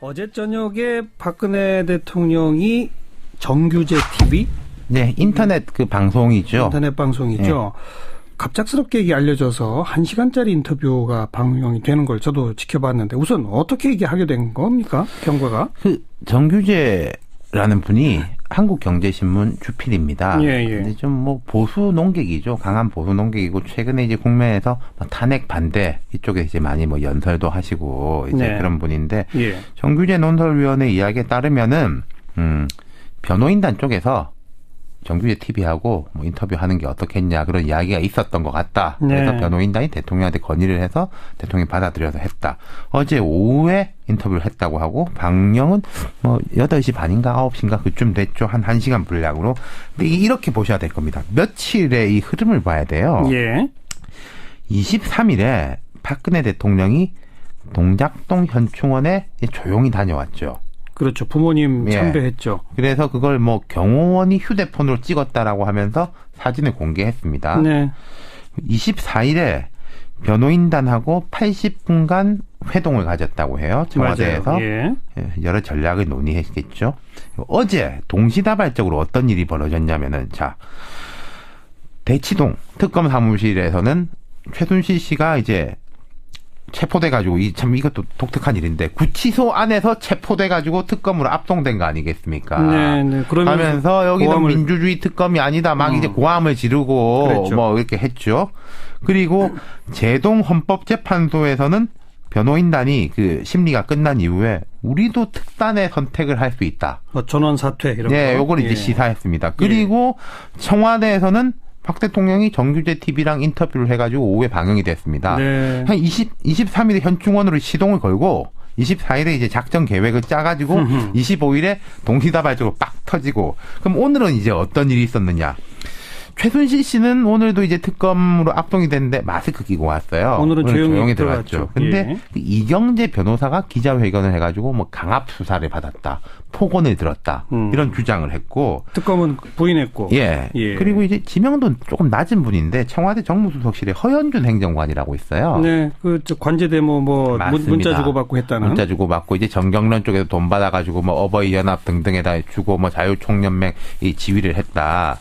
어제 저녁에 박근혜 대통령이 정규제 TV? 네, 인터넷 그 방송이죠. 인터넷 방송이죠. 네. 갑작스럽게 이게 알려져서 1시간짜리 인터뷰가 방영이 되는 걸 저도 지켜봤는데 우선 어떻게 이게 하게 된 겁니까? 경과가? 그 정규제라는 분이 한국경제신문 주필입니다. 예. 근데 좀 뭐 보수 논객이죠. 강한 보수 논객이고 최근에 이제 국내에서 탄핵 반대 이쪽에 이제 많이 뭐 연설도 하시고 이제 네. 그런 분인데 예. 정규제 논설위원회 이야기에 따르면은 변호인단 쪽에서 정규제 TV하고 뭐 인터뷰하는 게 어떻겠냐 그런 이야기가 있었던 것 같다. 그래서 네. 변호인단이 대통령한테 건의를 해서 대통령이 받아들여서 했다. 어제 오후에 인터뷰를 했다고 하고 방영은 뭐 8시 반인가 9시인가 그쯤 됐죠. 한 1시간 분량으로. 근데 이렇게 보셔야 될 겁니다. 며칠의 이 흐름을 봐야 돼요. 예. 23일에 박근혜 대통령이 동작동 현충원에 조용히 다녀왔죠. 그렇죠. 부모님 참배했죠. 그래서 그걸 뭐 경호원이 휴대폰으로 찍었다라고 하면서 사진을 공개했습니다. 네. 24일에 변호인단하고 80분간 회동을 가졌다고 해요. 청와대에서. 예. 여러 전략을 논의했겠죠. 어제 동시다발적으로 어떤 일이 벌어졌냐면은 자 대치동 특검 사무실에서는 최순실 씨가 이제 체포돼가지고 참 이것도 독특한 일인데 구치소 안에서 체포돼가지고 특검으로 압송된 거 아니겠습니까? 네. 그러면서 여기는 민주주의 특검이 아니다 막 이제 고함을 지르고 그랬죠. 뭐 이렇게 했죠. 그리고 제동 헌법재판소에서는 변호인단이 그 심리가 끝난 이후에 우리도 특단의 선택을 할 수 있다. 전원 사퇴 이런 거. 네, 요걸 이제 시사했습니다. 그리고 청와대에서는 박 대통령이 정규제 TV랑 인터뷰를 해가지고 오후에 방영이 됐습니다. 네. 한 23일에 현충원으로 시동을 걸고 24일에 이제 작전 계획을 짜가지고 25일에 동시다발적으로 빡 터지고 그럼 오늘은 이제 어떤 일이 있었느냐. 최순실 씨는 오늘도 이제 특검으로 압송이 됐는데 마스크 끼고 왔어요. 오늘은 조용히 들어갔죠. 근데 이경재 변호사가 기자회견을 해가지고 뭐 강압 수사를 받았다, 폭언을 들었다 이런 주장을 했고 특검은 부인했고. 예. 그리고 이제 지명도 조금 낮은 분인데 청와대 정무수석실에 허현준 행정관이라고 있어요. 네, 그 관제 데모 뭐 문자 주고받고 했다는. 문자 주고받고 이제 정경련 쪽에서 돈 받아가지고 뭐 어버이 연합 등등에다 주고 뭐 자유총연맹 이 지휘를 했다.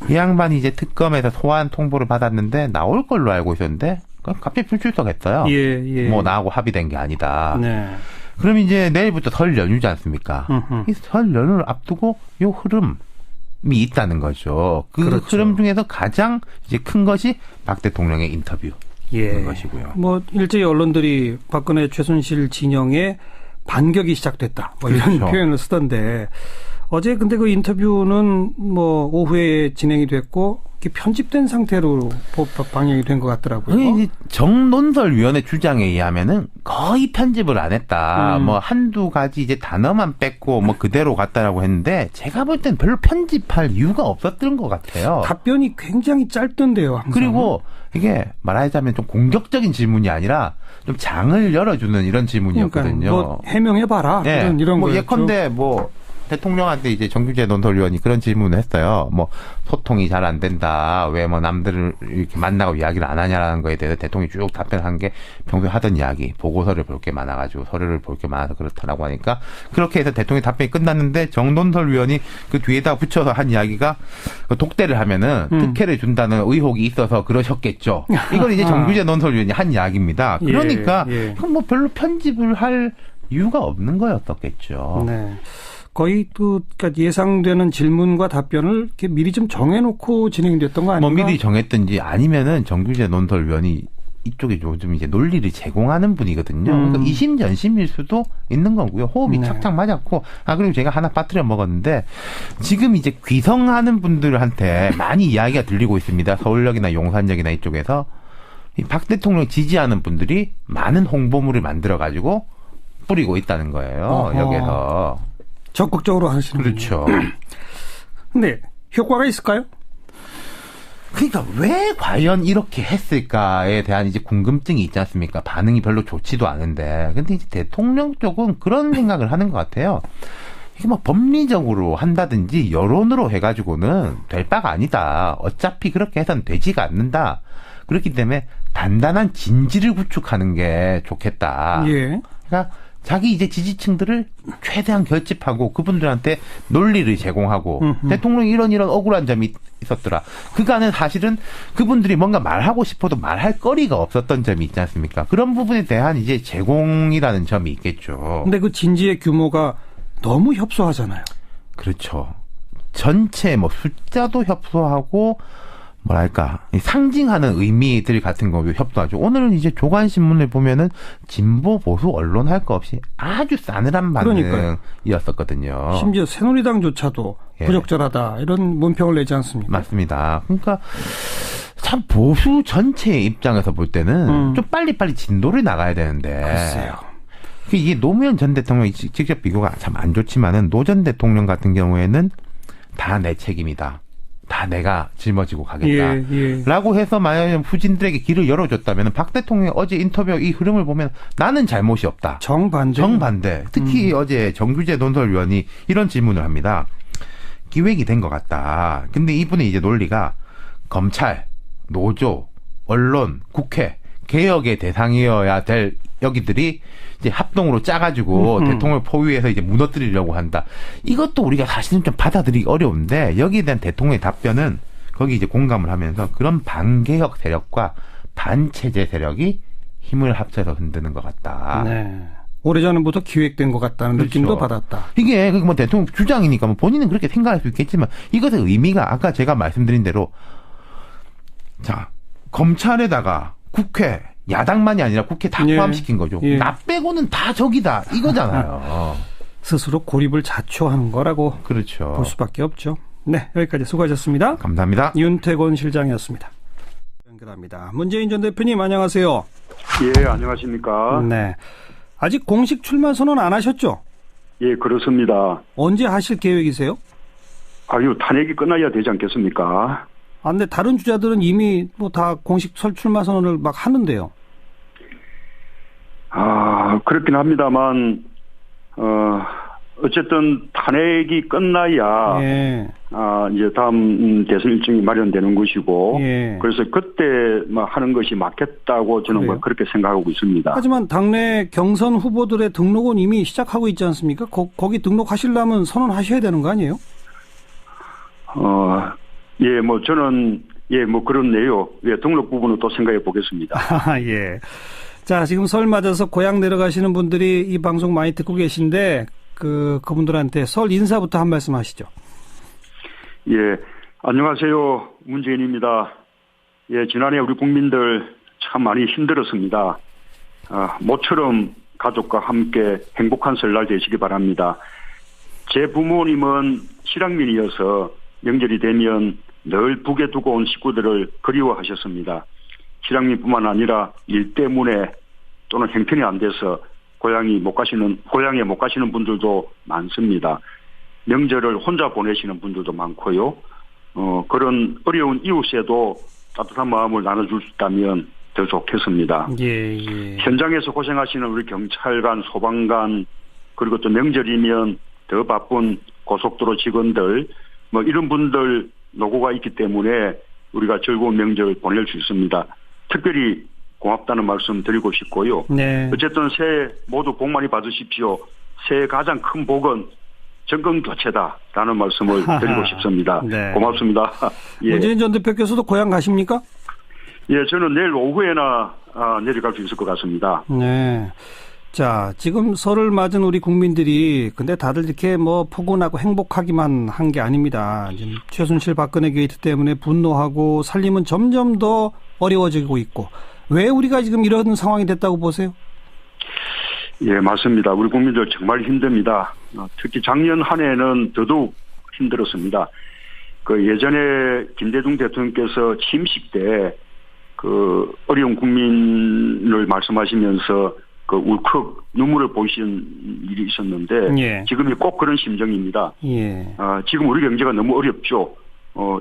이 양반이 이제 특검에서 소환 통보를 받았는데 나올 걸로 알고 있었는데 갑자기 불출석했어요. 예. 뭐 나하고 합의된 게 아니다. 네. 그럼 이제 내일부터 설 연휴지 않습니까? 이 설 연휴를 앞두고 요 흐름이 있다는 거죠. 그 그렇죠. 흐름 중에서 가장 이제 큰 것이 박 대통령의 인터뷰인 것이고요. 뭐 일제히 언론들이 박근혜 최순실 진영의 반격이 시작됐다. 뭐 이런 그렇죠. 표현을 쓰던데 어제 근데 그 인터뷰는 뭐 오후에 진행이 됐고 편집된 상태로 방영이 된 것 같더라고요. 이제 정논설위원회 주장에 의하면은 거의 편집을 안 했다. 뭐 한두 가지 이제 단어만 뺐고 뭐 그대로 갔다라고 했는데 제가 볼 땐 별로 편집할 이유가 없었던 것 같아요. 답변이 굉장히 짧던데요. 항상. 그리고 이게 말하자면 좀 공격적인 질문이 아니라 좀 장을 열어주는 이런 질문이었거든요. 그러니까 뭐 해명해봐라. 네. 이런 뭐 거였죠. 예컨대 뭐 대통령한테 이제 정규제 논설위원이 그런 질문을 했어요. 뭐 소통이 잘 안 된다. 왜 뭐 남들을 이렇게 만나고 이야기를 안 하냐라는 거에 대해서 대통령이 쭉 답변한 게 평소에 하던 이야기. 보고서를 볼 게 많아가지고 서류를 볼 게 많아서 그렇다라고 하니까 그렇게 해서 대통령 답변이 끝났는데 정논설위원이 그 뒤에다 붙여서 한 이야기가 독대를 하면은 특혜를 준다는 의혹이 있어서 그러셨겠죠. 이건 이제 정규제 논설위원이 한 이야기입니다. 그러니까 이건 뭐 별로 편집을 할 이유가 없는 거였었겠죠. 네. 거의 그러니까 예상되는 질문과 답변을 이렇게 미리 좀 정해놓고 진행됐던 거 아닌가? 뭐 미리 정했든지 아니면은 정규제 논설위원이 이쪽에 요즘 이제 논리를 제공하는 분이거든요. 그러니까 이심전심일 수도 있는 거고요. 호흡이 착착 맞았고, 그리고 제가 하나 빠뜨려 먹었는데, 지금 이제 귀성하는 분들한테 많이 이야기가 들리고 있습니다. 서울역이나 용산역이나 이쪽에서. 박 대통령 지지하는 분들이 많은 홍보물을 만들어가지고 뿌리고 있다는 거예요. 역에서. 적극적으로 하시는 그렇죠. 근데 효과가 있을까요? 그러니까 왜 과연 이렇게 했을까에 대한 이제 궁금증이 있지 않습니까? 반응이 별로 좋지도 않은데. 근데 이제 대통령 쪽은 그런 생각을 하는 것 같아요. 이게 뭐 법리적으로 한다든지 여론으로 해가지고는 될 바가 아니다. 어차피 그렇게 해서는 되지가 않는다. 그렇기 때문에 단단한 진지를 구축하는 게 좋겠다. 예. 그러니까 자기 이제 지지층들을 최대한 결집하고 그분들한테 논리를 제공하고 대통령이 이런 억울한 점이 있었더라. 그간은 사실은 그분들이 뭔가 말하고 싶어도 말할 거리가 없었던 점이 있지 않습니까? 그런 부분에 대한 이제 제공이라는 점이 있겠죠. 근데 그 진지의 규모가 너무 협소하잖아요. 그렇죠. 전체 뭐 숫자도 협소하고 뭐랄까 상징하는 의미들 같은 거 협소하죠. 오늘은 이제 조간신문을 보면은 진보 보수 언론 할 거 없이 아주 싸늘한 반응이었었거든요. 심지어 새누리당조차도 예. 부적절하다 이런 문평을 내지 않습니까? 맞습니다. 그러니까 참 보수 전체의 입장에서 볼 때는 좀 빨리빨리 진도를 나가야 되는데. 글쎄요. 이게 노무현 전 대통령 직접 비교가 참 안 좋지만은 노 전 대통령 같은 경우에는 다 내 책임이다. 다 내가 짊어지고 가겠다. 라고 해서 만약에 후진들에게 길을 열어줬다면 박 대통령의 어제 인터뷰 이 흐름을 보면 나는 잘못이 없다. 정반대. 특히 어제 정규재 논설위원이 이런 질문을 합니다. 기획이 된 것 같다. 근데 이분의 이제 논리가 검찰, 노조, 언론, 국회, 개혁의 대상이어야 될 여기들이 이제 합동으로 짜가지고 대통령을 포위해서 이제 무너뜨리려고 한다. 이것도 우리가 사실은 좀 받아들이기 어려운데 여기에 대한 대통령의 답변은 거기 이제 공감을 하면서 그런 반개혁 세력과 반체제 세력이 힘을 합쳐서 흔드는 것 같다. 네. 오래전부터 기획된 것 같다는 그렇죠. 느낌도 받았다. 이게 뭐 대통령 주장이니까 뭐 본인은 그렇게 생각할 수 있겠지만 이것의 의미가 아까 제가 말씀드린 대로 자 검찰에다가 국회 야당만이 아니라 국회 다 포함시킨 거죠. 나 빼고는 다 적이다 이거잖아요. 스스로 고립을 자초하는 거라고 그렇죠. 볼 수밖에 없죠. 네, 여기까지 수고하셨습니다. 감사합니다. 윤태곤 실장이었습니다. 연결합니다. 문재인 전 대표님 안녕하세요. 예, 안녕하십니까. 네, 아직 공식 출마 선언 안 하셨죠? 예, 그렇습니다. 언제 하실 계획이세요? 탄핵이 끝나야 되지 않겠습니까? 근데 다른 주자들은 이미 뭐 다 공식 출마 선언을 막 하는데요. 그렇긴 합니다만, 어쨌든 탄핵이 끝나야, 이제 다음 대선 일정이 마련되는 것이고, 그래서 그때 하는 것이 맞겠다고 저는 그렇게 생각하고 있습니다. 하지만 당내 경선 후보들의 등록은 이미 시작하고 있지 않습니까? 거기 등록하시려면 선언하셔야 되는 거 아니에요? 저는, 그렇네요. 등록 부분은 또 생각해 보겠습니다. 예. 자, 지금 설 맞아서 고향 내려가시는 분들이 이 방송 많이 듣고 계신데, 그분들한테 설 인사부터 한 말씀 하시죠. 예. 안녕하세요. 문재인입니다. 예, 지난해 우리 국민들 참 많이 힘들었습니다. 모처럼 가족과 함께 행복한 설날 되시기 바랍니다. 제 부모님은 실향민이어서 명절이 되면 늘 북에 두고 온 식구들을 그리워하셨습니다. 실향민뿐만 아니라 일 때문에 또는 형편이 안 돼서 고향에 못 가시는 분들도 많습니다. 명절을 혼자 보내시는 분들도 많고요. 그런 어려운 이웃에도 따뜻한 마음을 나눠줄 수 있다면 더 좋겠습니다. 현장에서 고생하시는 우리 경찰관, 소방관, 그리고 또 명절이면 더 바쁜 고속도로 직원들, 이런 분들 노고가 있기 때문에 우리가 즐거운 명절 보낼 수 있습니다. 특별히 고맙다는 말씀 드리고 싶고요. 네. 어쨌든 새해 모두 복 많이 받으십시오. 새해 가장 큰 복은 정권 교체다라는 말씀을 드리고 싶습니다. 네. 고맙습니다. 문재인 전 대표께서도 고향 가십니까? 예, 저는 내일 오후에나 내려갈 수 있을 것 같습니다. 네. 자, 지금 설을 맞은 우리 국민들이 근데 다들 이렇게 포근하고 행복하기만 한 게 아닙니다. 지금 최순실 박근혜 게이트 때문에 분노하고 살림은 점점 더 어려워지고 있고 왜 우리가 지금 이런 상황이 됐다고 보세요? 예, 맞습니다. 우리 국민들 정말 힘듭니다. 특히 작년 한 해는 더더욱 힘들었습니다. 예전에 김대중 대통령께서 취임식 때 어려운 국민을 말씀하시면서 울컥 눈물을 보이신 일이 있었는데 지금이 꼭 그런 심정입니다. 지금 우리 경제가 너무 어렵죠.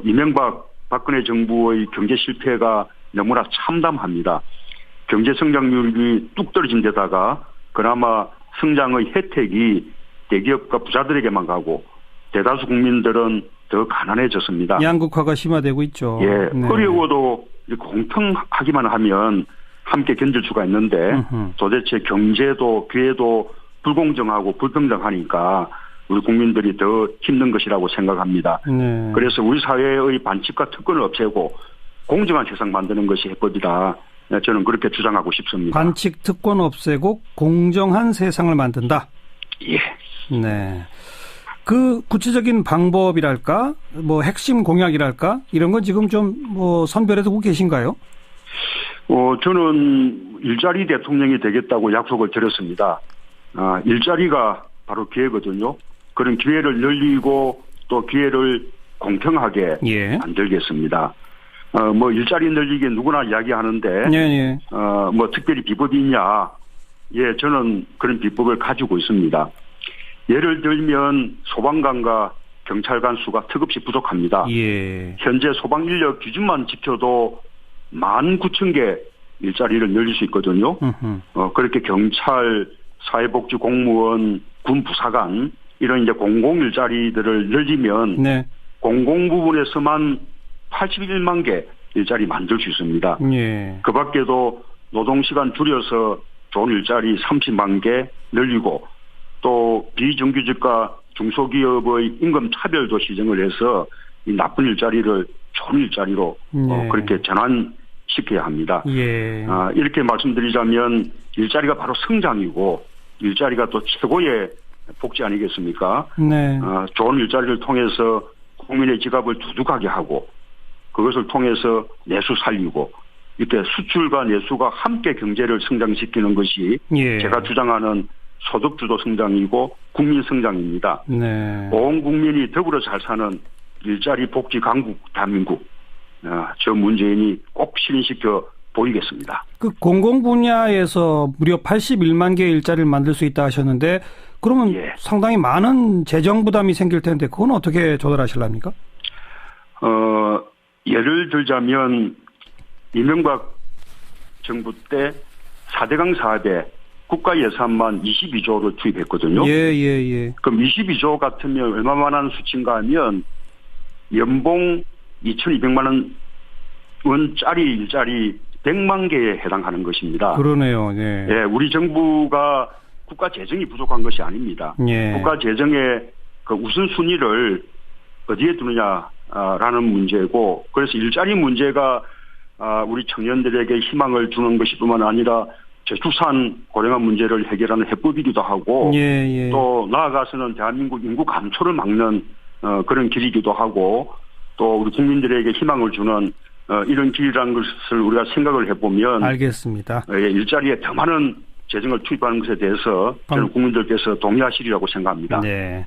이명박 박근혜 정부의 경제 실패가 너무나 참담합니다. 경제 성장률이 뚝 떨어진 데다가 그나마 성장의 혜택이 대기업과 부자들에게만 가고 대다수 국민들은 더 가난해졌습니다. 양극화가 심화되고 있죠. 네. 어려워도 공평하기만 하면 함께 견딜 수가 있는데 도대체 경제도 기회도 불공정하고 불평등하니까 우리 국민들이 더 힘든 것이라고 생각합니다. 네. 그래서 우리 사회의 반칙과 특권을 없애고 공정한 세상 만드는 것이 해법이다. 저는 그렇게 주장하고 싶습니다. 반칙 특권 없애고 공정한 세상을 만든다. 예. 네. 그 구체적인 방법이랄까, 뭐 핵심 공약이랄까 이런 건 지금 좀 뭐 선별해 두고 계신가요? 저는 일자리 대통령이 되겠다고 약속을 드렸습니다. 일자리가 바로 기회거든요. 그런 기회를 늘리고 또 기회를 공평하게 예. 만들겠습니다. 뭐 일자리 늘리기 누구나 이야기하는데, 예. 뭐 특별히 비법이 있냐? 예, 저는 그런 비법을 가지고 있습니다. 예를 들면 소방관과 경찰관 수가 턱없이 부족합니다. 예. 현재 소방 인력 기준만 지켜도 19,000개 일자리를 늘릴 수 있거든요. 그렇게 경찰, 사회복지 공무원, 군 부사관 이런 이제 공공 일자리들을 늘리면 네. 공공 부분에서만 81만 개 일자리 만들 수 있습니다. 예. 그 밖에도 노동시간 줄여서 좋은 일자리 30만 개 늘리고 또 비정규직과 중소기업의 임금 차별도 시정을 해서 이 나쁜 일자리를 좋은 일자리로 네. 그렇게 전환시켜야 합니다. 예. 이렇게 말씀드리자면 일자리가 바로 성장이고 일자리가 또 최고의 복지 아니겠습니까? 네. 좋은 일자리를 통해서 국민의 지갑을 두둑하게 하고 그것을 통해서 내수 살리고 이렇게 수출과 내수가 함께 경제를 성장시키는 것이 예. 제가 주장하는 소득주도 성장이고 국민 성장입니다. 네. 온 국민이 더불어 잘 사는 일자리 복지 강국 대한민국 저 문재인이 꼭 실현시켜 보이겠습니다. 그 공공 분야에서 무려 81만 개의 일자리를 만들 수 있다 하셨는데 그러면 예. 상당히 많은 재정 부담이 생길 텐데 그건 어떻게 조달하실랍니까? 예를 들자면 이명박 정부 때 4대강 사업에 국가 예산만 22조를 투입했거든요. 예. 그럼 22조 같으면 얼마만한 수치인가 하면 연봉 2,200만 원짜리 일자리 100만 개에 해당하는 것입니다. 그러네요. 네. 예, 우리 정부가 국가 재정이 부족한 것이 아닙니다. 예. 국가 재정의 그 우선순위를 어디에 두느냐라는 문제고, 그래서 일자리 문제가 우리 청년들에게 희망을 주는 것이뿐만 아니라 저출산 고령화 문제를 해결하는 해법이기도 하고, 예. 또 나아가서는 대한민국 인구 감소를 막는 그런 길이기도 하고, 또 우리 국민들에게 희망을 주는 이런 길이라는 것을 우리가 생각을 해보면 알겠습니다. 일자리에 더 많은 재정을 투입하는 것에 대해서 저는 국민들께서 동의하시리라고 생각합니다. 네.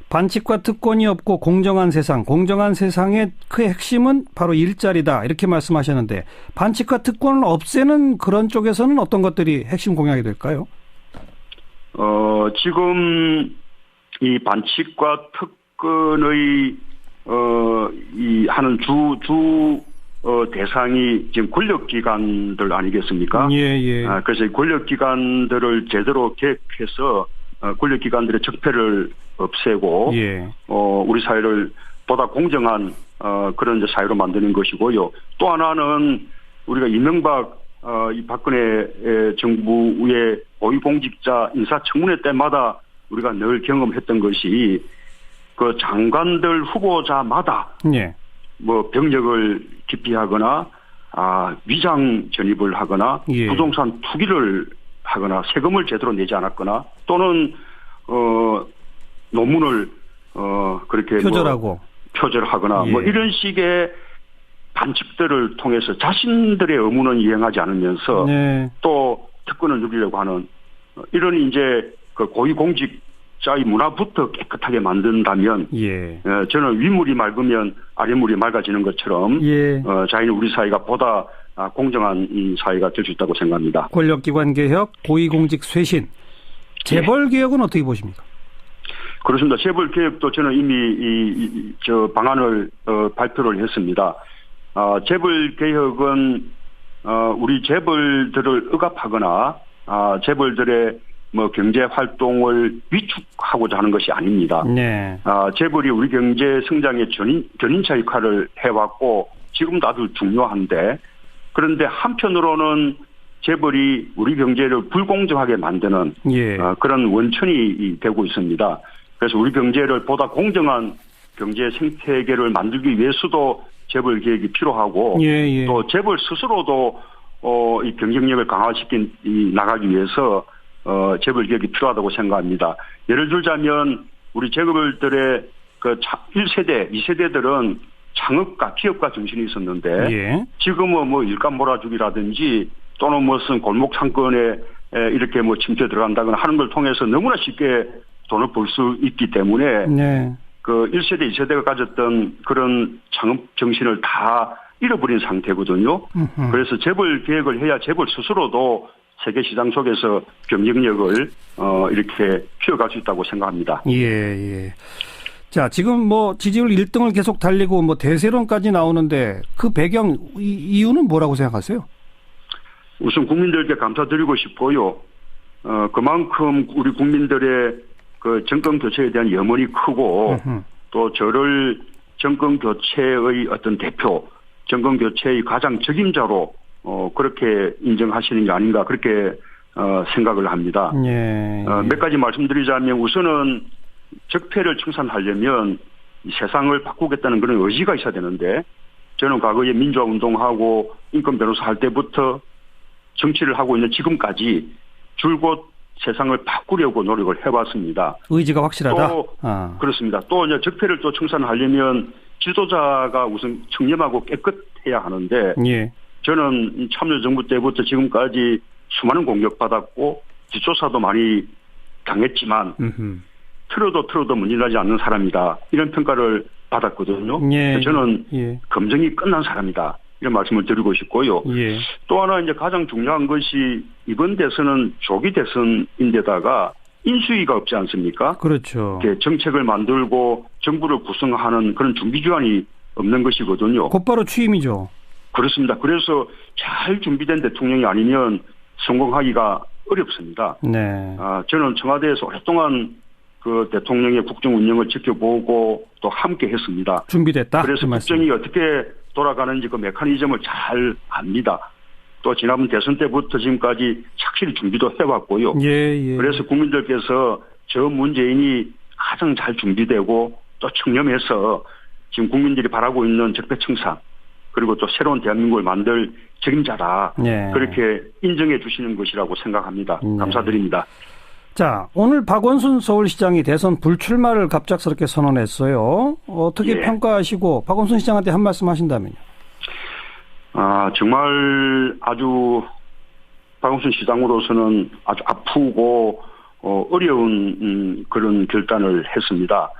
반칙과 특권이 없고 공정한 세상의 그 핵심은 바로 일자리다 이렇게 말씀하셨는데 반칙과 특권을 없애는 그런 쪽에서는 어떤 것들이 핵심 공약이 될까요? 지금 이 반칙과 특권의 이 하는 대상이 지금 권력기관들 아니겠습니까? 예. 그래서 권력기관들을 제대로 개혁해서 권력기관들의 적폐를 없애고, 예. 우리 사회를 보다 공정한 그런 이제 사회로 만드는 것이고요. 또 하나는 우리가 이명박 이 박근혜 정부의 고위공직자 인사청문회 때마다 우리가 늘 경험했던 것이 그 장관들 후보자마다 예. 뭐 병력을 기피하거나 위장 전입을 하거나 예. 부동산 투기를 하거나 세금을 제대로 내지 않았거나 또는 논문을 그렇게 표절하거나 예. 뭐 이런 식의 반칙들을 통해서 자신들의 의무는 이행하지 않으면서 네. 또 특권을 누리려고 하는 이런 이제 그 고위공직자의 문화부터 깨끗하게 만든다면 예. 저는 윗물이 맑으면 아랫물이 맑아지는 것처럼 예. 자기는 우리 사회가 보다 공정한 사회가 될 수 있다고 생각합니다. 권력기관 개혁, 고위공직 쇄신, 재벌 개혁은 어떻게 보십니까? 그렇습니다. 재벌 개혁도 저는 이미 저 방안을 발표를 했습니다. 재벌 개혁은 우리 재벌들을 억압하거나 재벌들의 뭐 경제 활동을 위축하고자 하는 것이 아닙니다. 네. 재벌이 우리 경제 성장의 견인차 역할을 해왔고 지금도 아주 중요한데 그런데 한편으로는 재벌이 우리 경제를 불공정하게 만드는 예. 그런 원천이 되고 있습니다. 그래서 우리 경제를 보다 공정한 경제 생태계를 만들기 위해서도 재벌 개혁이 필요하고 예. 또 재벌 스스로도 이 경쟁력을 나가기 위해서 재벌 개혁이 필요하다고 생각합니다. 예를 들자면 우리 재벌들의 그 1세대, 2세대들은 창업가, 기업가 정신이 있었는데 예. 지금은 뭐 일감 몰아주기라든지 또는 무슨 골목 상권에 이렇게 뭐 침투에 들어간다거나 하는 걸 통해서 너무나 쉽게 돈을 벌 수 있기 때문에 네. 그 1세대, 2세대가 가졌던 그런 창업 정신을 다 잃어버린 상태거든요. 그래서 재벌 개혁을 해야 재벌 스스로도 세계 시장 속에서 경쟁력을 이렇게 키워갈 수 있다고 생각합니다. 예. 자, 지금 뭐 지지율 1등을 계속 달리고 뭐 대세론까지 나오는데 그 배경 이유는 뭐라고 생각하세요? 우선 국민들께 감사드리고 싶고요. 그만큼 우리 국민들의 그 정권 교체에 대한 염원이 크고 또 저를 정권 교체의 어떤 대표, 정권 교체의 가장 적임자로 그렇게 인정하시는 게 아닌가 그렇게 생각을 합니다. 예. 몇 가지 말씀드리자면 우선은 적폐를 청산하려면 세상을 바꾸겠다는 그런 의지가 있어야 되는데 저는 과거에 민주화 운동하고 인권 변호사 할 때부터 정치를 하고 있는 지금까지 줄곧 세상을 바꾸려고 노력을 해왔습니다. 의지가 확실하다? 또 그렇습니다. 또 이제 적폐를 또 청산하려면 지도자가 우선 청렴하고 깨끗해야 하는데 예. 저는 참여정부 때부터 지금까지 수많은 공격받았고 뒷조사도 많이 당했지만 틀어도 문제나지 않는 사람이다. 이런 평가를 받았거든요. 예. 저는 예. 검증이 끝난 사람이다. 이런 말씀을 드리고 싶고요. 예. 또 하나 이제 가장 중요한 것이 이번 대선은 조기 대선인데다가 인수위가 없지 않습니까? 그렇죠. 정책을 만들고 정부를 구성하는 그런 준비 기간이 없는 것이거든요. 곧바로 취임이죠. 그렇습니다. 그래서 잘 준비된 대통령이 아니면 성공하기가 어렵습니다. 네. 저는 청와대에서 오랫동안 그 대통령의 국정 운영을 지켜보고 또 함께 했습니다. 준비됐다. 그래서 국정이 어떻게 돌아가는지 그 메커니즘을 잘 압니다. 또 지난번 대선 때부터 지금까지 착실히 준비도 해왔고요. 예. 그래서 국민들께서 저 문재인이 가장 잘 준비되고 또 청렴해서 지금 국민들이 바라고 있는 적폐 청산 그리고 또 새로운 대한민국을 만들 책임자다. 예. 그렇게 인정해 주시는 것이라고 생각합니다. 감사드립니다. 자, 오늘 박원순 서울시장이 대선 불출마를 갑작스럽게 선언했어요. 어떻게 평가하시고 박원순 시장한테 한 말씀 하신다면요? 정말 아주 박원순 시장으로서는 아주 아프고 어려운 그런 결단을 했습니다.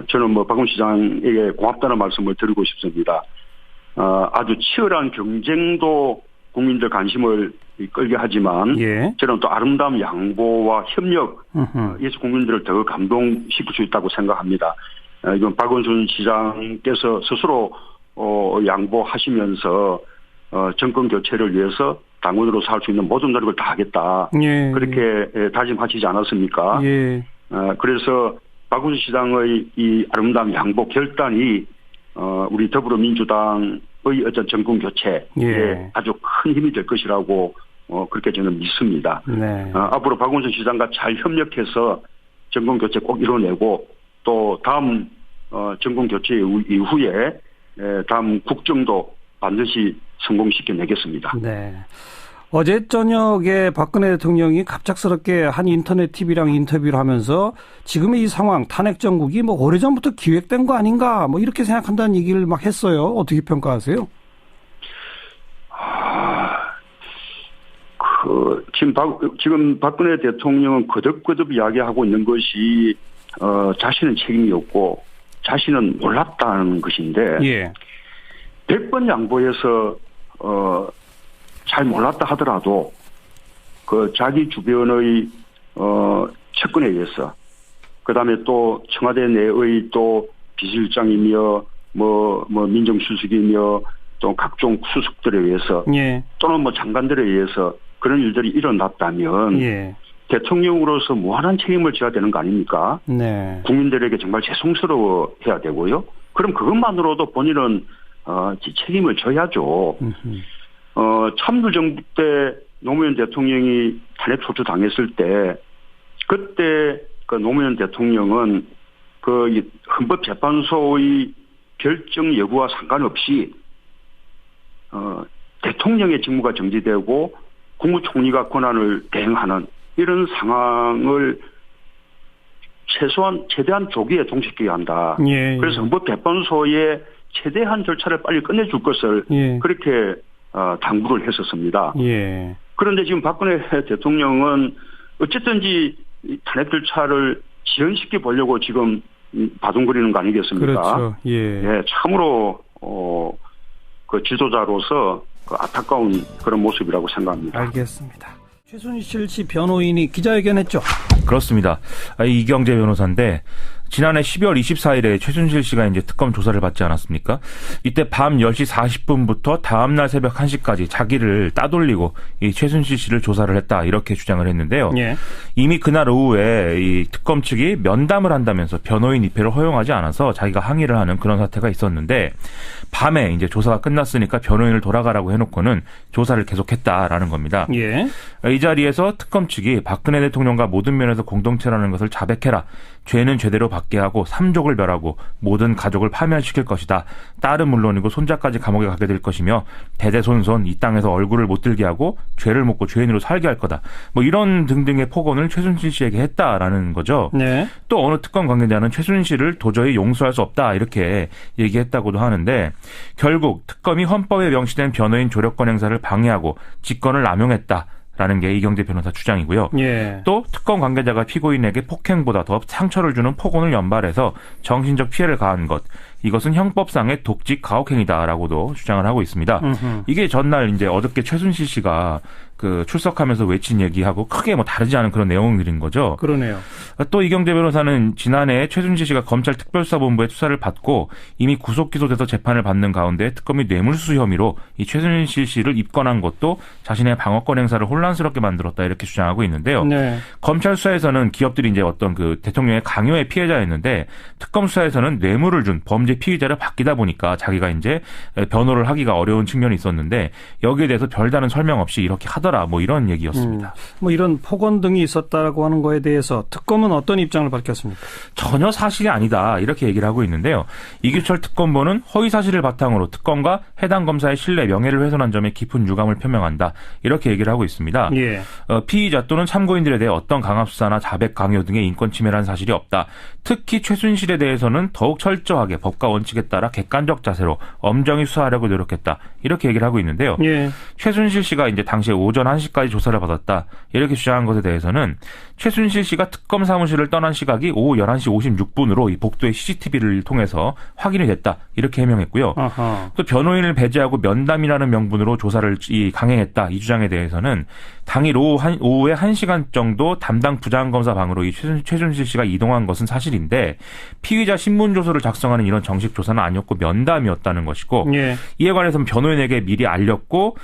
저는 뭐 박원순 시장에게 고맙다는 말씀을 드리고 싶습니다. 아주 치열한 경쟁도 국민들 관심을 끌게 하지만 저는 또 아름다운 양보와 협력에서 국민들을 더 감동시킬 수 있다고 생각합니다. 이건 박원순 시장께서 스스로 양보하시면서 정권 교체를 위해서 당원으로서 할 수 있는 모든 노력을 다하겠다. 그렇게 다짐하시지 않았습니까? 그래서 박원순 시장의 이 아름다운 양보 결단이 우리 더불어민주당의 어떤 정권 교체에 아주 큰 힘이 될 것이라고 그렇게 저는 믿습니다. 앞으로 박원순 시장과 잘 협력해서 정권 교체 꼭 이뤄내고 또 다음 정권 교체 이후에 다음 국정도 반드시 성공시켜내겠습니다. 네. 어제 저녁에 박근혜 대통령이 갑작스럽게 한 인터넷 TV랑 인터뷰를 하면서 지금의 이 상황 탄핵 정국이 뭐 오래전부터 기획된 거 아닌가 뭐 이렇게 생각한다는 얘기를 막 했어요. 어떻게 평가하세요? 지금 박근혜 대통령은 거듭 이야기하고 있는 것이 자신은 책임이 없고 자신은 몰랐다는 것인데 100번 양보해서 잘 몰랐다 하더라도 그 자기 주변의 측근에 의해서 그다음에 또 청와대 내의 또 비서실장이며 뭐 민정수석이며 또 각종 수석들에 의해서 또는 뭐 장관들에 의해서 그런 일들이 일어났다면 대통령으로서 무한한 책임을 져야 되는 거 아닙니까? 국민들에게 정말 죄송스러워해야 되고요. 그럼 그것만으로도 본인은 책임을 져야죠. 참여정부 때 노무현 대통령이 탄핵 소추당했을 때 그때 그 노무현 대통령은 그 헌법재판소의 결정 여부와 상관없이 대통령의 직무가 정지되고 국무총리가 권한을 대행하는 이런 상황을 최대한 조기에 종식해야 한다. 예, 예. 그래서 헌법재판소의 최대한 절차를 빨리 끝내줄 것을 예. 그렇게 당부를 했었습니다. 예. 그런데 지금 박근혜 대통령은 어쨌든지 탄핵 절차를 지연시켜 보려고 지금 바둥거리는 거 아니겠습니까? 그렇죠. 예. 예, 참으로 그 지도자로서 그 안타까운 그런 모습이라고 생각합니다. 알겠습니다. 최순실 씨 변호인이 기자회견했죠? 그렇습니다. 이경재 변호사인데 지난해 12월 24일에 최순실 씨가 이제 특검 조사를 받지 않았습니까? 이때 밤 10시 40분부터 다음날 새벽 1시까지 자기를 따돌리고 이 최순실 씨를 조사를 했다 이렇게 주장을 했는데요. 예. 이미 그날 오후에 이 특검 측이 면담을 한다면서 변호인 입회를 허용하지 않아서 자기가 항의를 하는 그런 사태가 있었는데 밤에 이제 조사가 끝났으니까 변호인을 돌아가라고 해놓고는 조사를 계속했다라는 겁니다. 예. 이 자리에서 특검 측이 박근혜 대통령과 모든 면에서 공동체라는 것을 자백해라. 죄는 죄대로 받게 하고 삼족을 멸하고 모든 가족을 파면시킬 것이다. 딸은 물론이고 손자까지 감옥에 가게 될 것이며 대대손손 이 땅에서 얼굴을 못 들게 하고 죄를 묻고 죄인으로 살게 할 거다. 뭐 이런 등등의 폭언을 최순실 씨에게 했다라는 거죠. 네. 또 어느 특검 관계자는 최순실을 도저히 용서할 수 없다 이렇게 얘기했다고도 하는데 결국 특검이 헌법에 명시된 변호인 조력권 행사를 방해하고 직권을 남용했다. 라는 게 이경재 변호사 주장이고요. 예. 또 특검 관계자가 피고인에게 폭행보다 더 상처를 주는 폭언을 연발해서 정신적 피해를 가한 것. 이것은 형법상의 독직 가혹행위다라고도 주장을 하고 있습니다. 이게 전날 이제 어저께 최순실 씨가 그 출석하면서 외친 얘기하고 크게 뭐 다르지 않은 그런 내용들인 거죠. 그러네요. 또 이경재 변호사는 지난해 최순실 씨가 검찰 특별수사본부의 수사를 받고 이미 구속 기소돼서 재판을 받는 가운데 특검이 뇌물수수 혐의로 이 최순실 씨를 입건한 것도 자신의 방어권 행사를 혼란스럽게 만들었다 이렇게 주장하고 있는데요. 네. 검찰 수사에서는 기업들이 이제 어떤 그 대통령의 강요의 피해자였는데 특검 수사에서는 뇌물을 준 범죄 피의자를 바뀌다 보니까 자기가 이제 변호를 하기가 어려운 측면이 있었는데 여기에 대해서 별다른 설명 없이 이렇게 하더라 뭐 이런 얘기였습니다. 뭐 이런 폭언 등이 있었다라고 하는 거에 대해서 특검은 어떤 입장을 밝혔습니까? 전혀 사실이 아니다 이렇게 얘기를 하고 있는데요. 이규철 특검보는 허위 사실을 바탕으로 특검과 해당 검사의 신뢰 명예를 훼손한 점에 깊은 유감을 표명한다 이렇게 얘기를 하고 있습니다. 예. 피의자 또는 참고인들에 대해 어떤 강압수사나 자백 강요 등의 인권 침해라는 사실이 없다. 특히 최순실에 대해서는 더욱 철저하게 법과 원칙에 따라 객관적 자세로 엄정히 수사하려고 노력했다. 이렇게 얘기를 하고 있는데요. 예. 최순실 씨가 이제 당시에 오전 1시까지 조사를 받았다. 이렇게 주장한 것에 대해서는 최순실 씨가 특검 사무실을 떠난 시각이 오후 11시 56분으로 이 복도의 CCTV를 통해서 확인이 됐다. 이렇게 해명했고요. 아하. 또 변호인을 배제하고 면담이라는 명분으로 조사를 강행했다. 이 주장에 대해서는 당일 오후에 1시간 정도 담당 부장검사 방으로 이 최순실 씨가 이동한 것은 사실인데 피의자 신문조서를 작성하는 이런 정식 조사는 아니었고 면담이었다는 것이고 예. 이에 관해서는 변호인에게 미리 알렸고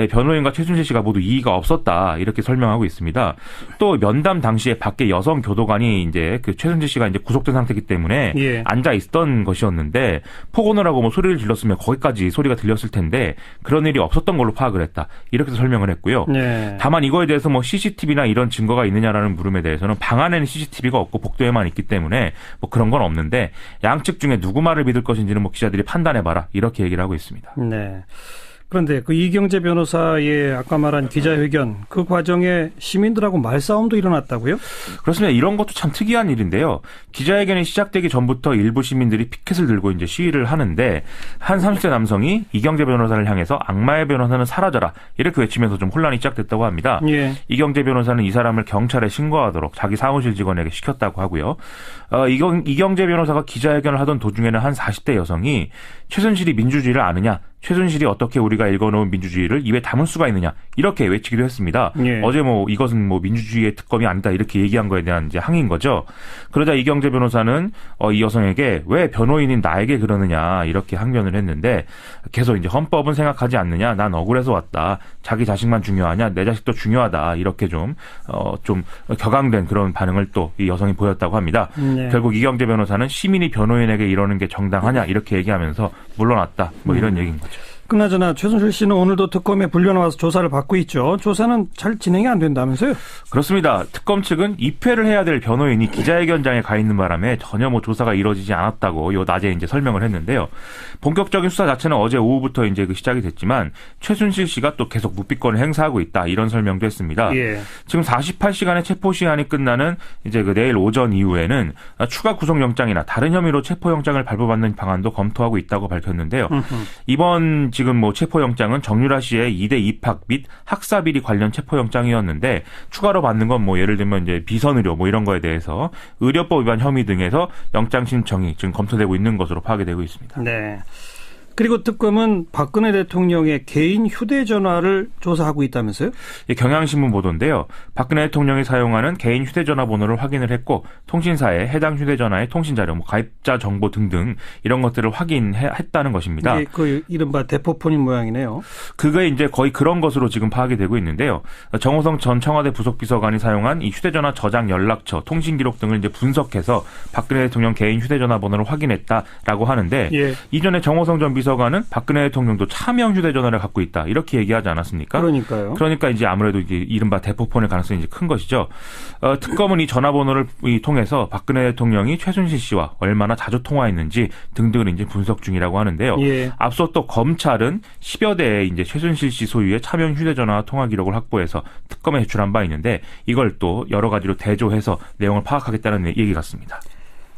변호인과 최순실 씨가 모두 이의가 없었다. 이렇게 설명하고 있습니다. 또 면담 당시에 밖에 여성 교도관이 이제 그 최순실 씨가 이제 구속된 상태이기 때문에 예. 앉아 있던 것이었는데 폭언을 하고 뭐 소리를 질렀으면 거기까지 소리가 들렸을 텐데 그런 일이 없었던 걸로 파악을 했다. 이렇게 설명을 했고요. 네. 다만 이거에 대해서 뭐 CCTV나 이런 증거가 있느냐라는 물음에 대해서는 방 안에는 CCTV가 없고 복도에만 있기 때문에 뭐 그런 건 없는데 양측 중에 누구 말을 믿을 것인지는 뭐 기자들이 판단해봐라. 이렇게 얘기를 하고 있습니다. 네. 그런데 그 이경재 변호사의 아까 말한 기자회견 그 과정에 시민들하고 말싸움도 일어났다고요? 그렇습니다. 이런 것도 참 특이한 일인데요. 기자회견이 시작되기 전부터 일부 시민들이 피켓을 들고 이제 시위를 하는데 한 30대 남성이 이경재 변호사를 향해서 악마의 변호사는 사라져라 이렇게 외치면서 좀 혼란이 시작됐다고 합니다. 예. 이경재 변호사는 이 사람을 경찰에 신고하도록 자기 사무실 직원에게 시켰다고 하고요. 이경재 변호사가 기자회견을 하던 도중에는 한 40대 여성이 최순실이 민주주의를 아느냐? 최순실이 어떻게 우리가 읽어놓은 민주주의를 입에 담을 수가 있느냐 이렇게 외치기도 했습니다. 예. 어제 뭐 이것은 뭐 민주주의의 특검이 아니다 이렇게 얘기한 거에 대한 이제 항의인 거죠. 그러자 이경재 변호사는 이 여성에게 왜 변호인인 나에게 그러느냐 이렇게 항변을 했는데 계속 이제 헌법은 생각하지 않느냐 난 억울해서 왔다 자기 자식만 중요하냐 내 자식도 중요하다 이렇게 좀 격앙된 그런 반응을 또 이 여성이 보였다고 합니다. 네. 결국 이경재 변호사는 시민이 변호인에게 이러는 게 정당하냐 이렇게 얘기하면서 물러났다 뭐 이런 얘기인 거죠. 그나저나 최순실 씨는 오늘도 특검에 불려 나와서 조사를 받고 있죠. 조사는 잘 진행이 안 된다면서요? 그렇습니다. 특검 측은 입회를 해야 될 변호인이 기자회견장에 가 있는 바람에 전혀 뭐 조사가 이루어지지 않았다고 요 낮에 이제 설명을 했는데요. 본격적인 수사 자체는 어제 오후부터 이제 시작이 됐지만 최순실 씨가 또 계속 묵비권을 행사하고 있다 이런 설명도 했습니다. 예. 지금 48시간의 체포 시한이 끝나는 이제 내일 오전 이후에는 추가 구속영장이나 다른 혐의로 체포영장을 발부받는 방안도 검토하고 있다고 밝혔는데요. 이번 지금 뭐 체포영장은 정유라 씨의 2대 입학 및 학사 비리 관련 체포영장이었는데 추가로 받는 건 뭐 예를 들면 이제 비선의료 뭐 이런 거에 대해서 의료법 위반 혐의 등에서 영장 신청이 지금 검토되고 있는 것으로 파악이 되고 있습니다. 네. 그리고 특검은 박근혜 대통령의 개인 휴대전화를 조사하고 있다면서요? 경향신문 보도인데요. 박근혜 대통령이 사용하는 개인 휴대전화 번호를 확인을 했고 통신사에 해당 휴대전화의 통신자료, 뭐 가입자 정보 등등 이런 것들을 확인했다는 것입니다. 이게 그 이른바 대포폰인 모양이네요. 그게 이제 거의 그런 것으로 지금 파악이 되고 있는데요. 정호성 전 청와대 부속비서관이 사용한 이 휴대전화 저장 연락처, 통신기록 등을 이제 분석해서 박근혜 대통령 개인 휴대전화 번호를 확인했다라고 하는데 예. 이전에 정호성 전 비서관은 박근혜 대통령도 차명 휴대전화를 갖고 있다 이렇게 얘기하지 않았습니까? 그러니까요. 그러니까 이제 아무래도 이게 이른바 대포폰의 가능성이 이제 큰 것이죠. 특검은 이 전화번호를 통해서 박근혜 대통령이 최순실 씨와 얼마나 자주 통화했는지 등등을 이제 분석 중이라고 하는데요. 예. 앞서 또 검찰은 10여 대의 이제 최순실 씨 소유의 차명 휴대전화 통화 기록을 확보해서 특검에 제출한 바 있는데 이걸 또 여러 가지로 대조해서 내용을 파악하겠다는 얘기 같습니다.